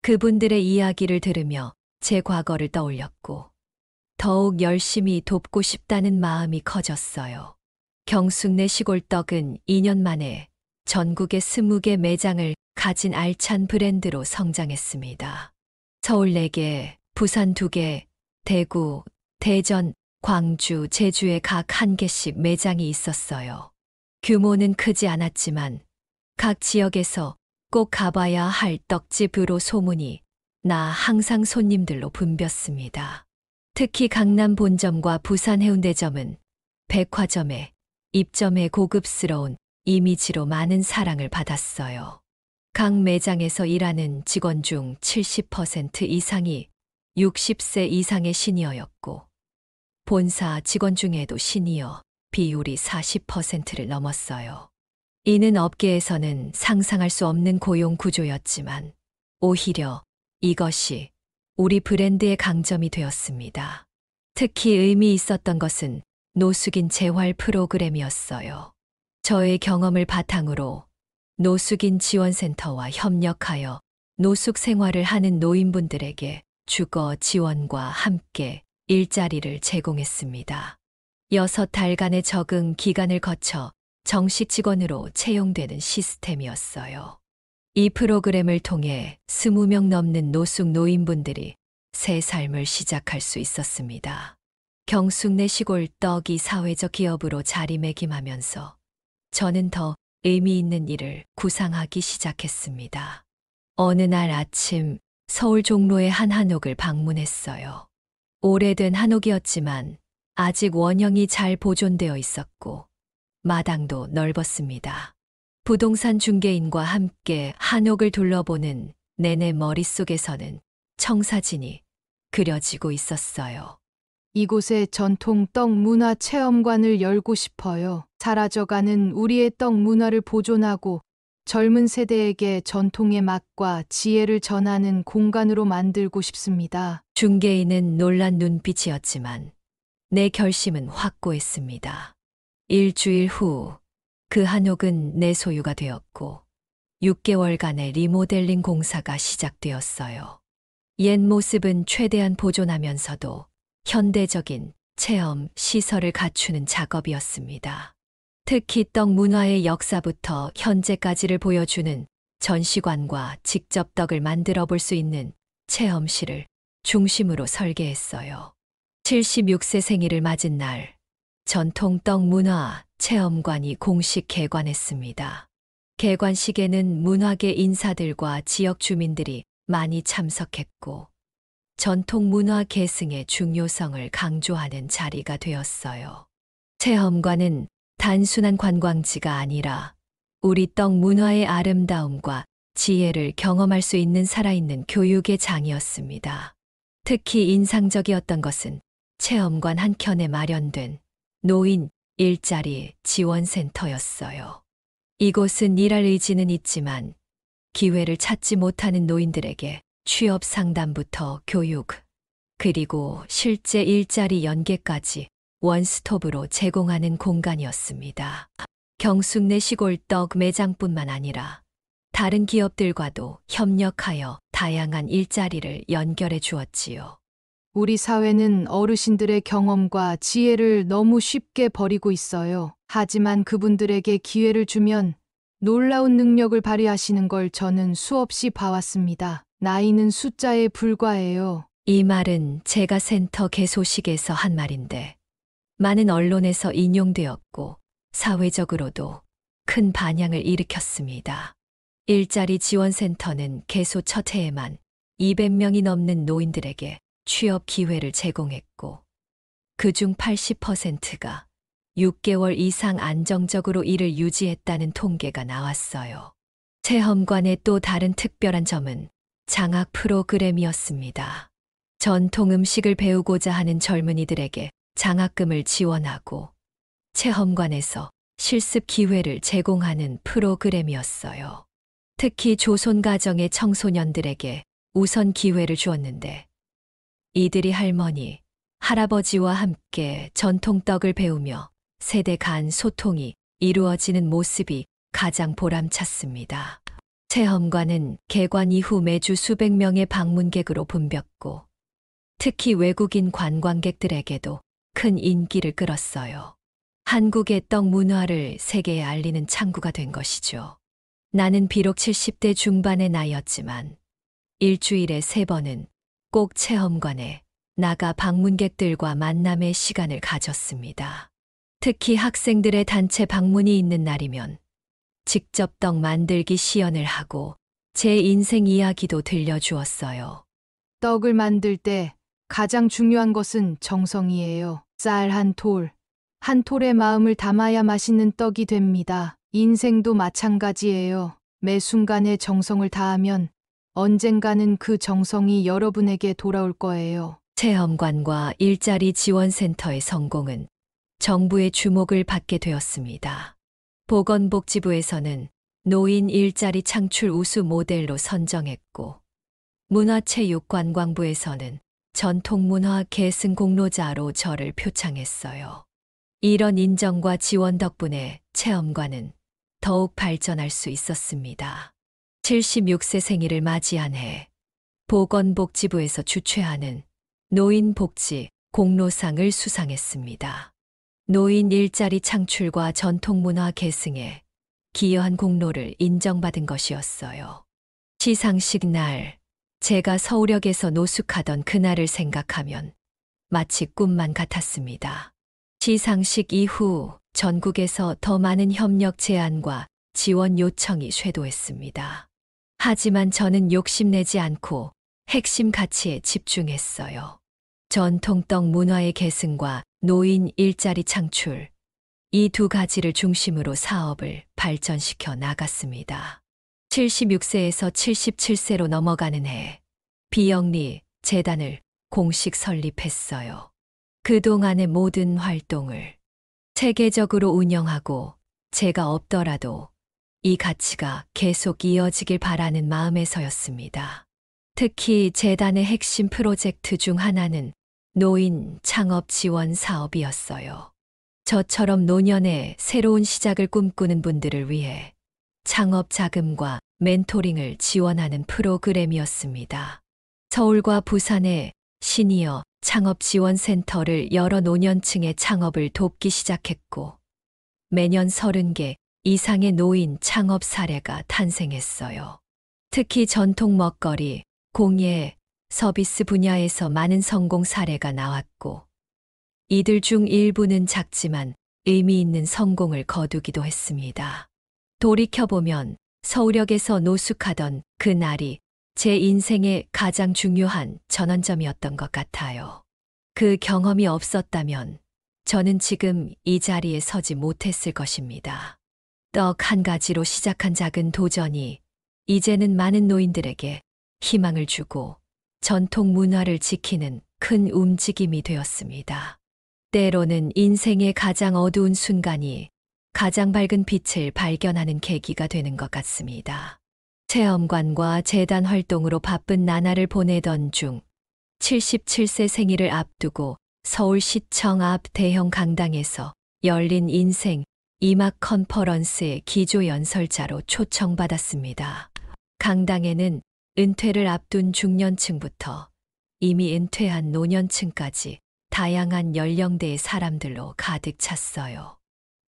그분들의 이야기를 들으며 제 과거를 떠올렸고, 더욱 열심히 돕고 싶다는 마음이 커졌어요. 경숙내 시골떡은 2년 만에 전국에 20개 매장을 가진 알찬 브랜드로 성장했습니다. 서울 4개, 부산 2개, 대구, 대전, 광주, 제주에 각 1개씩 매장이 있었어요. 규모는 크지 않았지만 각 지역에서 꼭 가봐야 할 떡집으로 소문이 나 항상 손님들로 붐볐습니다. 특히 강남 본점과 부산 해운대점은 백화점에 입점해 고급스러운 이미지로 많은 사랑을 받았어요. 각 매장에서 일하는 직원 중 70% 이상이 60세 이상의 시니어였고, 본사 직원 중에도 시니어 비율이 40%를 넘었어요. 이는 업계에서는 상상할 수 없는 고용 구조였지만, 오히려 이것이 우리 브랜드의 강점이 되었습니다. 특히 의미 있었던 것은 노숙인 재활 프로그램이었어요. 저의 경험을 바탕으로 노숙인 지원센터와 협력하여 노숙 생활을 하는 노인분들에게 주거 지원과 함께 일자리를 제공했습니다. 6달간의 적응 기간을 거쳐 정식 직원으로 채용되는 시스템이었어요. 이 프로그램을 통해 20명 넘는 노숙 노인분들이 새 삶을 시작할 수 있었습니다. 경숙내 시골 떡이 사회적 기업으로 자리매김하면서 저는 더 의미 있는 일을 구상하기 시작했습니다. 어느 날 아침 서울 종로의 한 한옥을 방문했어요. 오래된 한옥이었지만 아직 원형이 잘 보존되어 있었고 마당도 넓었습니다. 부동산 중개인과 함께 한옥을 둘러보는 내내 머릿속에서는 청사진이 그려지고 있었어요. 이곳에 전통 떡 문화 체험관을 열고 싶어요. 사라져가는 우리의 떡 문화를 보존하고 젊은 세대에게 전통의 맛과 지혜를 전하는 공간으로 만들고 싶습니다. 중개인은 놀란 눈빛이었지만 내 결심은 확고했습니다. 일주일 후 그 한옥은 내 소유가 되었고 6개월간의 리모델링 공사가 시작되었어요. 옛 모습은 최대한 보존하면서도 현대적인 체험 시설을 갖추는 작업이었습니다. 특히 떡 문화의 역사부터 현재까지를 보여주는 전시관과 직접 떡을 만들어 볼 수 있는 체험실을 중심으로 설계했어요. 76세 생일을 맞은 날, 전통 떡 문화 체험관이 공식 개관했습니다. 개관식에는 문화계 인사들과 지역 주민들이 많이 참석했고, 전통 문화 계승의 중요성을 강조하는 자리가 되었어요. 체험관은 단순한 관광지가 아니라 우리 떡 문화의 아름다움과 지혜를 경험할 수 있는 살아있는 교육의 장이었습니다. 특히 인상적이었던 것은 체험관 한켠에 마련된 노인 일자리 지원센터였어요. 이곳은 일할 의지는 있지만 기회를 찾지 못하는 노인들에게 취업 상담부터 교육, 그리고 실제 일자리 연계까지 원스톱으로 제공하는 공간이었습니다. 경숙내 시골 떡 매장뿐만 아니라 다른 기업들과도 협력하여 다양한 일자리를 연결해 주었지요. 우리 사회는 어르신들의 경험과 지혜를 너무 쉽게 버리고 있어요. 하지만 그분들에게 기회를 주면 놀라운 능력을 발휘하시는 걸 저는 수없이 봐왔습니다. 나이는 숫자에 불과해요. 이 말은 제가 센터 개소식에서 한 말인데 많은 언론에서 인용되었고 사회적으로도 큰 반향을 일으켰습니다. 일자리 지원센터는 개소 첫 해에만 200명이 넘는 노인들에게 취업 기회를 제공했고 그중 80%가 6개월 이상 안정적으로 일을 유지했다는 통계가 나왔어요. 체험관의 또 다른 특별한 점은 장학 프로그램이었습니다. 전통 음식을 배우고자 하는 젊은이들에게 장학금을 지원하고 체험관에서 실습 기회를 제공하는 프로그램이었어요. 특히 조선 가정의 청소년들에게 우선 기회를 주었는데 이들이 할머니, 할아버지와 함께 전통떡을 배우며 세대 간 소통이 이루어지는 모습이 가장 보람찼습니다. 체험관은 개관 이후 매주 수백 명의 방문객으로 붐볐고 특히 외국인 관광객들에게도 큰 인기를 끌었어요. 한국의 떡 문화를 세계에 알리는 창구가 된 것이죠. 나는 비록 70대 중반의 나이였지만 일주일에 3번은 꼭 체험관에 나가 방문객들과 만남의 시간을 가졌습니다. 특히 학생들의 단체 방문이 있는 날이면 직접 떡 만들기 시연을 하고 제 인생 이야기도 들려주었어요. 떡을 만들 때 가장 중요한 것은 정성이에요. 쌀 한 톨의 마음을 담아야 맛있는 떡이 됩니다. 인생도 마찬가지예요. 매 순간에 정성을 다하면 언젠가는 그 정성이 여러분에게 돌아올 거예요. 체험관과 일자리 지원센터의 성공은 정부의 주목을 받게 되었습니다. 보건복지부에서는 노인 일자리 창출 우수 모델로 선정했고 문화체육관광부에서는 전통문화 계승 공로자로 저를 표창했어요. 이런 인정과 지원 덕분에 체험관은 더욱 발전할 수 있었습니다. 76세 생일을 맞이한 해 보건복지부에서 주최하는 노인복지 공로상을 수상했습니다. 노인 일자리 창출과 전통문화 계승에 기여한 공로를 인정받은 것이었어요. 시상식 날, 제가 서울역에서 노숙하던 그날을 생각하면 마치 꿈만 같았습니다. 시상식 이후 전국에서 더 많은 협력 제안과 지원 요청이 쇄도했습니다. 하지만 저는 욕심내지 않고 핵심 가치에 집중했어요. 전통떡 문화의 계승과 노인 일자리 창출, 이 두 가지를 중심으로 사업을 발전시켜 나갔습니다. 76세에서 77세로 넘어가는 해, 비영리 재단을 공식 설립했어요. 그동안의 모든 활동을 체계적으로 운영하고 제가 없더라도 이 가치가 계속 이어지길 바라는 마음에서였습니다. 특히 재단의 핵심 프로젝트 중 하나는 노인 창업 지원 사업이었어요. 저처럼 노년에 새로운 시작을 꿈꾸는 분들을 위해 창업 자금과 멘토링을 지원하는 프로그램이었습니다. 서울과 부산의 시니어 창업 지원 센터를 여러 노년층의 창업을 돕기 시작했고 매년 30개 이상의 노인 창업 사례가 탄생했어요. 특히 전통 먹거리, 공예, 서비스 분야에서 많은 성공 사례가 나왔고 이들 중 일부는 작지만 의미 있는 성공을 거두기도 했습니다. 돌이켜보면 서울역에서 노숙하던 그 날이 제 인생의 가장 중요한 전환점이었던 것 같아요. 그 경험이 없었다면 저는 지금 이 자리에 서지 못했을 것입니다. 떡 한 가지로 시작한 작은 도전이 이제는 많은 노인들에게 희망을 주고 전통 문화를 지키는 큰 움직임이 되었습니다. 때로는 인생의 가장 어두운 순간이 가장 밝은 빛을 발견하는 계기가 되는 것 같습니다. 체험관과 재단 활동으로 바쁜 나날을 보내던 중 77세 생일을 앞두고 서울시청 앞 대형 강당에서 열린 인생 2막 컨퍼런스의 기조연설자로 초청받았습니다. 강당에는 은퇴를 앞둔 중년층부터 이미 은퇴한 노년층까지 다양한 연령대의 사람들로 가득 찼어요.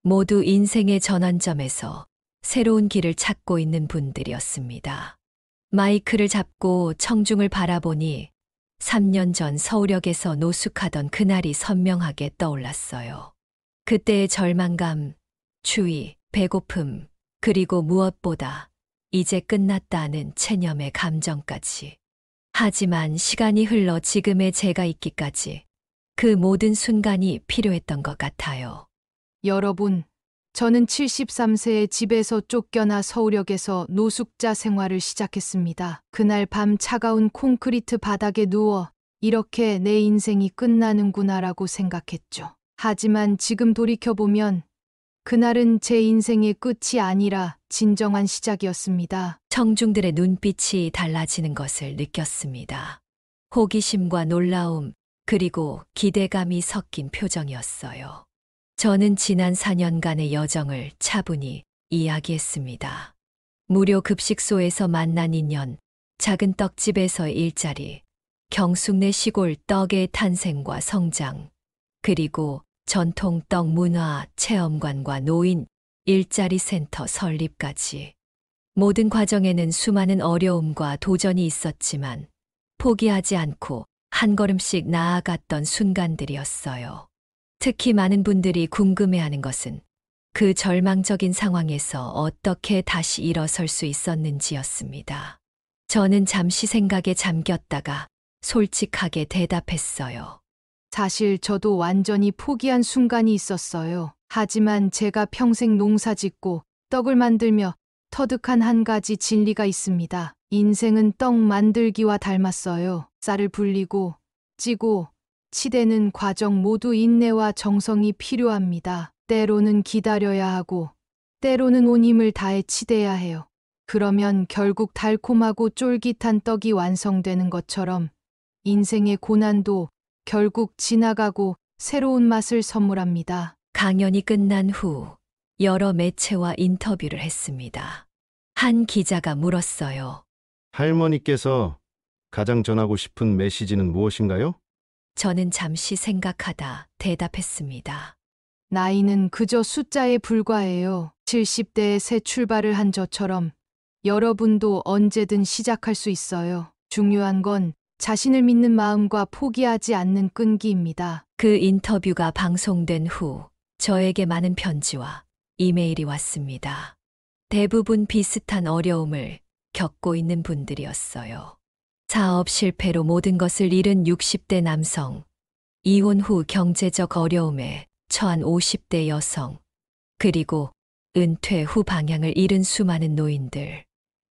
모두 인생의 전환점에서 새로운 길을 찾고 있는 분들이었습니다. 마이크를 잡고 청중을 바라보니 3년 전 서울역에서 노숙하던 그날이 선명하게 떠올랐어요. 그때의 절망감, 추위, 배고픔, 그리고 무엇보다 이제 끝났다는 체념의 감정까지. 하지만 시간이 흘러 지금의 제가 있기까지 그 모든 순간이 필요했던 것 같아요. 여러분, 저는 73세에 집에서 쫓겨나 서울역에서 노숙자 생활을 시작했습니다. 그날 밤 차가운 콘크리트 바닥에 누워 이렇게 내 인생이 끝나는구나라고 생각했죠. 하지만 지금 돌이켜보면 그날은 제 인생의 끝이 아니라 진정한 시작이었습니다. 청중들의 눈빛이 달라지는 것을 느꼈습니다. 호기심과 놀라움, 그리고 기대감이 섞인 표정이었어요. 저는 지난 4년간의 여정을 차분히 이야기했습니다. 무료 급식소에서 만난 인연, 작은 떡집에서의 일자리, 경숙내 시골 떡의 탄생과 성장, 그리고 전통 떡 문화 체험관과 노인 일자리 센터 설립까지. 모든 과정에는 수많은 어려움과 도전이 있었지만 포기하지 않고 한 걸음씩 나아갔던 순간들이었어요. 특히 많은 분들이 궁금해하는 것은 그 절망적인 상황에서 어떻게 다시 일어설 수 있었는지였습니다. 저는 잠시 생각에 잠겼다가 솔직하게 대답했어요. 사실 저도 완전히 포기한 순간이 있었어요. 하지만 제가 평생 농사 짓고 떡을 만들며 터득한 한 가지 진리가 있습니다. 인생은 떡 만들기와 닮았어요. 쌀을 불리고 찌고 치대는 과정 모두 인내와 정성이 필요합니다. 때로는 기다려야 하고 때로는 온 힘을 다해 치대야 해요. 그러면 결국 달콤하고 쫄깃한 떡이 완성되는 것처럼 인생의 고난도 결국 지나가고 새로운 맛을 선물합니다. 강연이 끝난 후 여러 매체와 인터뷰를 했습니다. 한 기자가 물었어요. 할머니께서 가장 전하고 싶은 메시지는 무엇인가요? 저는 잠시 생각하다 대답했습니다. 나이는 그저 숫자에 불과해요. 70대에 새 출발을 한 저처럼 여러분도 언제든 시작할 수 있어요. 중요한 건 자신을 믿는 마음과 포기하지 않는 끈기입니다. 그 인터뷰가 방송된 후 저에게 많은 편지와 이메일이 왔습니다. 대부분 비슷한 어려움을 겪고 있는 분들이었어요. 사업 실패로 모든 것을 잃은 60대 남성, 이혼 후 경제적 어려움에 처한 50대 여성, 그리고 은퇴 후 방향을 잃은 수많은 노인들.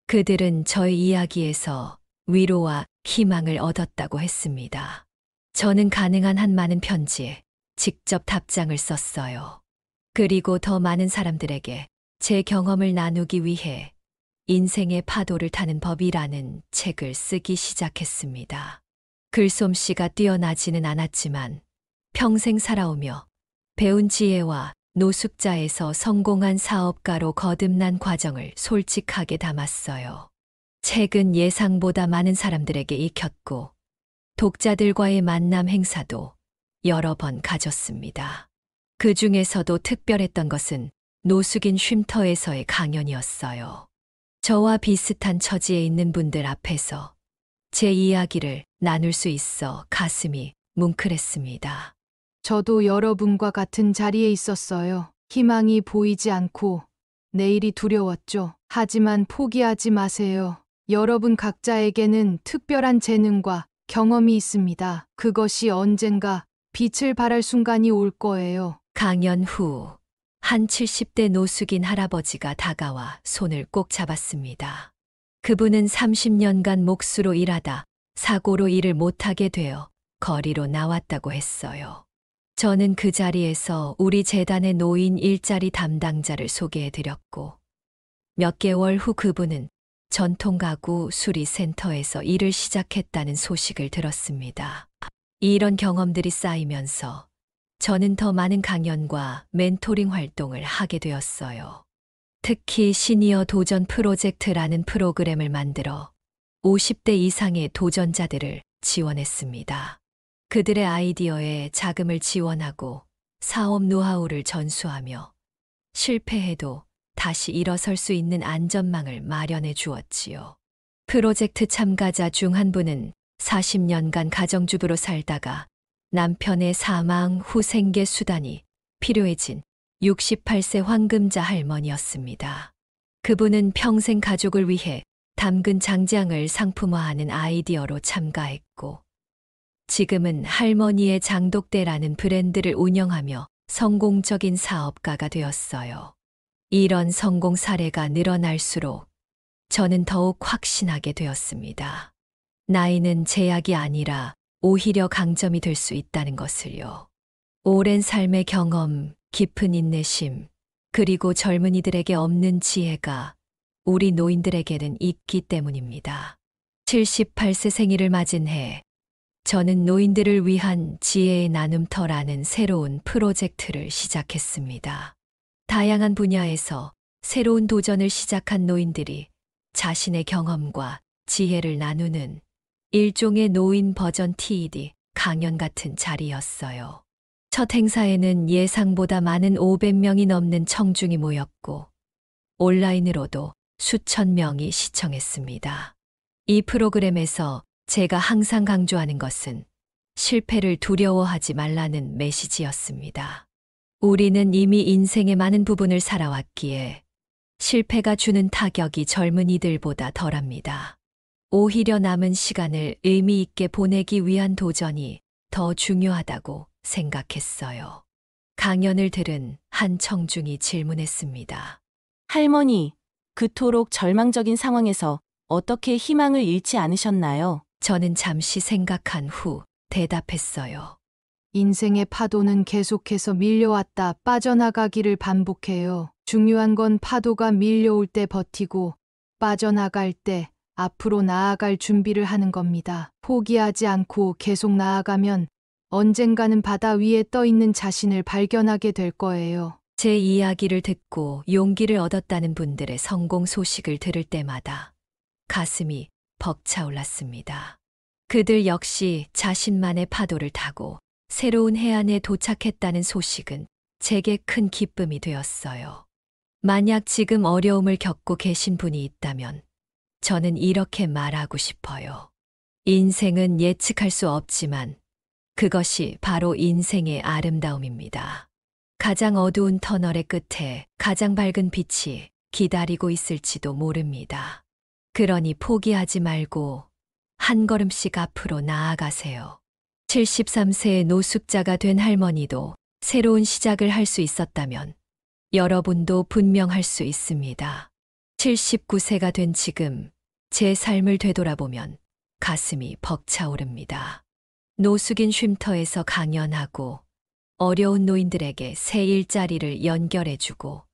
그들은 저의 이야기에서 위로와 희망을 얻었다고 했습니다. 저는 가능한 한 많은 편지에 직접 답장을 썼어요. 그리고 더 많은 사람들에게 제 경험을 나누기 위해 인생의 파도를 타는 법이라는 책을 쓰기 시작했습니다. 글솜씨가 뛰어나지는 않았지만 평생 살아오며 배운 지혜와 노숙자에서 성공한 사업가로 거듭난 과정을 솔직하게 담았어요. 책은 예상보다 많은 사람들에게 읽혔고 독자들과의 만남 행사도 여러 번 가졌습니다. 그 중에서도 특별했던 것은 노숙인 쉼터에서의 강연이었어요. 저와 비슷한 처지에 있는 분들 앞에서 제 이야기를 나눌 수 있어 가슴이 뭉클했습니다. 저도 여러분과 같은 자리에 있었어요. 희망이 보이지 않고 내일이 두려웠죠. 하지만 포기하지 마세요. 여러분 각자에게는 특별한 재능과 경험이 있습니다. 그것이 언젠가 빛을 발할 순간이 올 거예요. 강연 후 한 70대 노숙인 할아버지가 다가와 손을 꼭 잡았습니다. 그분은 30년간 몫으로 일하다 사고로 일을 못하게 되어 거리로 나왔다고 했어요. 저는 그 자리에서 우리 재단의 노인 일자리 담당자를 소개해드렸고 몇 개월 후 그분은 전통 가구 수리센터에서 일을 시작했다는 소식을 들었습니다. 이런 경험들이 쌓이면서 저는 더 많은 강연과 멘토링 활동을 하게 되었어요. 특히 시니어 도전 프로젝트라는 프로그램을 만들어 50대 이상의 도전자들을 지원했습니다. 그들의 아이디어에 자금을 지원하고 사업 노하우를 전수하며 실패해도 다시 일어설 수 있는 안전망을 마련해 주었지요. 프로젝트 참가자 중 한 분은 40년간 가정주부로 살다가 남편의 사망 후 생계 수단이 필요해진 68세 황금자 할머니였습니다. 그분은 평생 가족을 위해 담근 장장을 상품화하는 아이디어로 참가했고 지금은 할머니의 장독대라는 브랜드를 운영하며 성공적인 사업가가 되었어요. 이런 성공 사례가 늘어날수록 저는 더욱 확신하게 되었습니다. 나이는 제약이 아니라 오히려 강점이 될 수 있다는 것을요. 오랜 삶의 경험, 깊은 인내심, 그리고 젊은이들에게 없는 지혜가 우리 노인들에게는 있기 때문입니다. 78세 생일을 맞은 해, 저는 노인들을 위한 지혜의 나눔터라는 새로운 프로젝트를 시작했습니다. 다양한 분야에서 새로운 도전을 시작한 노인들이 자신의 경험과 지혜를 나누는 일종의 노인 버전 TED 강연 같은 자리였어요. 첫 행사에는 예상보다 많은 500명이 넘는 청중이 모였고 온라인으로도 수천 명이 시청했습니다. 이 프로그램에서 제가 항상 강조하는 것은 실패를 두려워하지 말라는 메시지였습니다. 우리는 이미 인생의 많은 부분을 살아왔기에 실패가 주는 타격이 젊은이들보다 덜합니다. 오히려 남은 시간을 의미 있게 보내기 위한 도전이 더 중요하다고 생각했어요. 강연을 들은 한 청중이 질문했습니다. 할머니, 그토록 절망적인 상황에서 어떻게 희망을 잃지 않으셨나요? 저는 잠시 생각한 후 대답했어요. 인생의 파도는 계속해서 밀려왔다 빠져나가기를 반복해요. 중요한 건 파도가 밀려올 때 버티고 빠져나갈 때 앞으로 나아갈 준비를 하는 겁니다. 포기하지 않고 계속 나아가면 언젠가는 바다 위에 떠 있는 자신을 발견하게 될 거예요. 제 이야기를 듣고 용기를 얻었다는 분들의 성공 소식을 들을 때마다 가슴이 벅차올랐습니다. 그들 역시 자신만의 파도를 타고 새로운 해안에 도착했다는 소식은 제게 큰 기쁨이 되었어요. 만약 지금 어려움을 겪고 계신 분이 있다면 저는 이렇게 말하고 싶어요. 인생은 예측할 수 없지만 그것이 바로 인생의 아름다움입니다. 가장 어두운 터널의 끝에 가장 밝은 빛이 기다리고 있을지도 모릅니다. 그러니 포기하지 말고 한 걸음씩 앞으로 나아가세요. 73세의 노숙자가 된 할머니도 새로운 시작을 할 수 있었다면 여러분도 분명 할 수 있습니다. 79세가 된 지금 제 삶을 되돌아보면 가슴이 벅차오릅니다. 노숙인 쉼터에서 강연하고 어려운 노인들에게 새 일자리를 연결해주고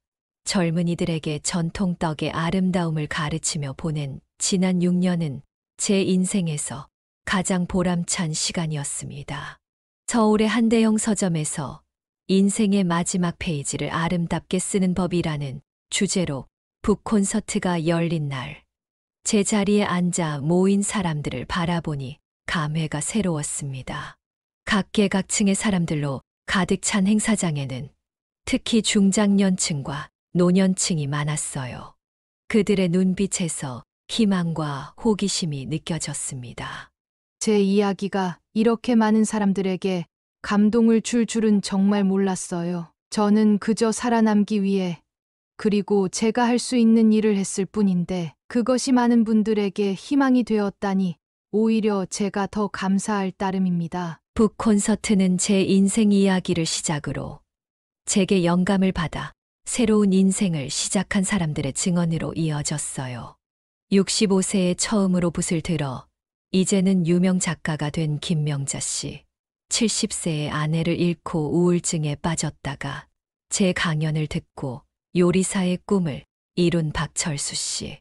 젊은이들에게 전통떡의 아름다움을 가르치며 보낸 지난 6년은 제 인생에서 가장 보람찬 시간이었습니다. 서울의 한 대형 서점에서 인생의 마지막 페이지를 아름답게 쓰는 법이라는 주제로 북콘서트가 열린 날, 제 자리에 앉아 모인 사람들을 바라보니 감회가 새로웠습니다. 각계각층의 사람들로 가득 찬 행사장에는 특히 중장년층과 노년층이 많았어요. 그들의 눈빛에서 희망과 호기심이 느껴졌습니다. 제 이야기가 이렇게 많은 사람들에게 감동을 줄 줄은 정말 몰랐어요. 저는 그저 살아남기 위해 그리고 제가 할 수 있는 일을 했을 뿐인데 그것이 많은 분들에게 희망이 되었다니 오히려 제가 더 감사할 따름입니다. 북콘서트는 제 인생 이야기를 시작으로 제게 영감을 받아 새로운 인생을 시작한 사람들의 증언으로 이어졌어요. 65세에 처음으로 붓을 들어 이제는 유명 작가가 된 김명자 씨, 70세에 아내를 잃고 우울증에 빠졌다가 제 강연을 듣고 요리사의 꿈을 이룬 박철수 씨,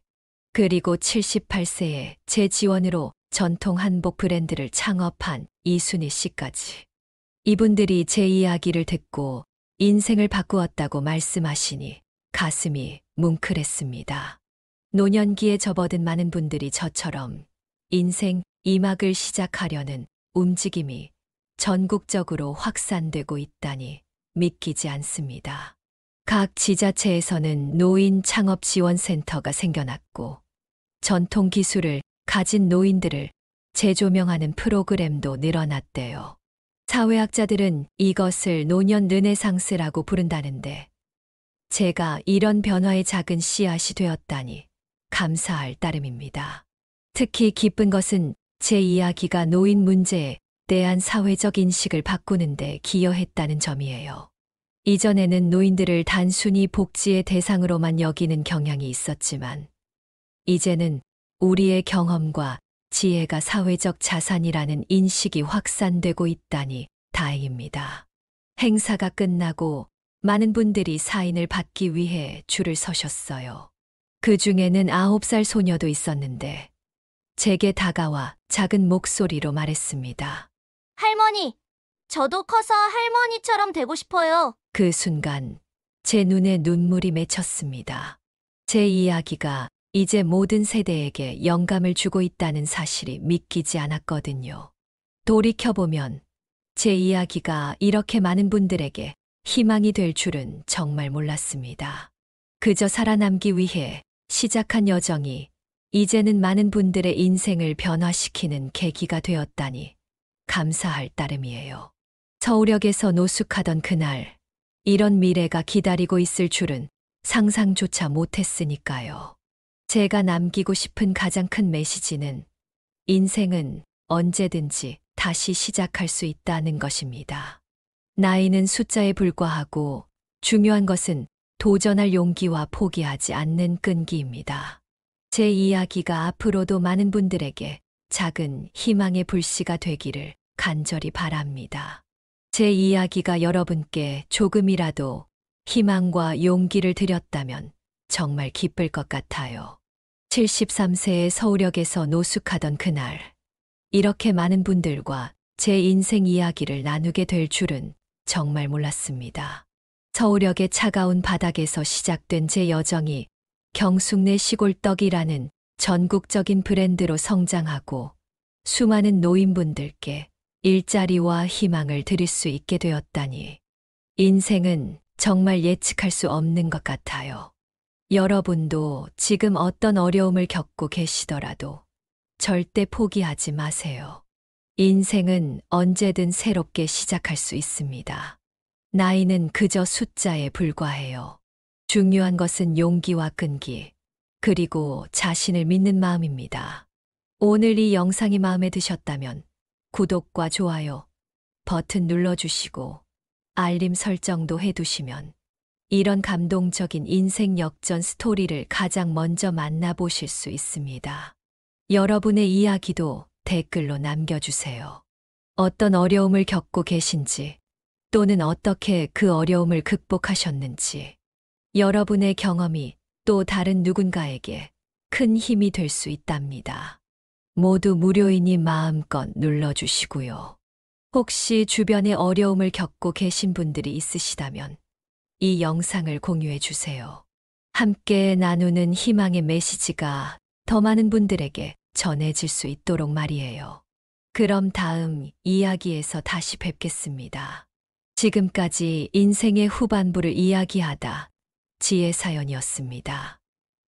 그리고 78세에 제 지원으로 전통 한복 브랜드를 창업한 이순희 씨까지. 이분들이 제 이야기를 듣고 인생을 바꾸었다고 말씀하시니 가슴이 뭉클했습니다. 노년기에 접어든 많은 분들이 저처럼 인생 2막을 시작하려는 움직임이 전국적으로 확산되고 있다니 믿기지 않습니다. 각 지자체에서는 노인 창업 지원센터가 생겨났고 전통 기술을 가진 노인들을 재조명하는 프로그램도 늘어났대요. 사회학자들은 이것을 노년 르네상스라고 부른다는데 제가 이런 변화의 작은 씨앗이 되었다니 감사할 따름입니다. 특히 기쁜 것은 제 이야기가 노인 문제에 대한 사회적 인식을 바꾸는데 기여했다는 점이에요. 이전에는 노인들을 단순히 복지의 대상으로만 여기는 경향이 있었지만 이제는 우리의 경험과 지혜가 사회적 자산이라는 인식이 확산되고 있다니 다행입니다. 행사가 끝나고 많은 분들이 사인을 받기 위해 줄을 서셨어요. 그 중에는 9살 소녀도 있었는데 제게 다가와 작은 목소리로 말했습니다. 할머니, 저도 커서 할머니처럼 되고 싶어요. 그 순간 제 눈에 눈물이 맺혔습니다. 제 이야기가 이제 모든 세대에게 영감을 주고 있다는 사실이 믿기지 않았거든요. 돌이켜보면 제 이야기가 이렇게 많은 분들에게 희망이 될 줄은 정말 몰랐습니다. 그저 살아남기 위해 시작한 여정이 이제는 많은 분들의 인생을 변화시키는 계기가 되었다니 감사할 따름이에요. 서울역에서 노숙하던 그날, 이런 미래가 기다리고 있을 줄은 상상조차 못했으니까요. 제가 남기고 싶은 가장 큰 메시지는 인생은 언제든지 다시 시작할 수 있다는 것입니다. 나이는 숫자에 불과하고 중요한 것은 도전할 용기와 포기하지 않는 끈기입니다. 제 이야기가 앞으로도 많은 분들에게 작은 희망의 불씨가 되기를 간절히 바랍니다. 제 이야기가 여러분께 조금이라도 희망과 용기를 드렸다면 정말 기쁠 것 같아요. 73세의 서울역에서 노숙하던 그날, 이렇게 많은 분들과 제 인생 이야기를 나누게 될 줄은 정말 몰랐습니다. 서울역의 차가운 바닥에서 시작된 제 여정이 경숙내 시골떡이라는 전국적인 브랜드로 성장하고 수많은 노인분들께 일자리와 희망을 드릴 수 있게 되었다니 인생은 정말 예측할 수 없는 것 같아요. 여러분도 지금 어떤 어려움을 겪고 계시더라도 절대 포기하지 마세요. 인생은 언제든 새롭게 시작할 수 있습니다. 나이는 그저 숫자에 불과해요. 중요한 것은 용기와 끈기, 그리고 자신을 믿는 마음입니다. 오늘 이 영상이 마음에 드셨다면 구독과 좋아요 버튼 눌러주시고 알림 설정도 해두시면 이런 감동적인 인생 역전 스토리를 가장 먼저 만나보실 수 있습니다. 여러분의 이야기도 댓글로 남겨주세요. 어떤 어려움을 겪고 계신지 또는 어떻게 그 어려움을 극복하셨는지 여러분의 경험이 또 다른 누군가에게 큰 힘이 될 수 있답니다. 모두 무료이니 마음껏 눌러주시고요. 혹시 주변에 어려움을 겪고 계신 분들이 있으시다면 이 영상을 공유해 주세요. 함께 나누는 희망의 메시지가 더 많은 분들에게 전해질 수 있도록 말이에요. 그럼 다음 이야기에서 다시 뵙겠습니다. 지금까지 인생의 후반부를 이야기하다 지혜사연이었습니다.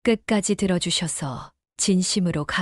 끝까지 들어주셔서 진심으로 감사합니다.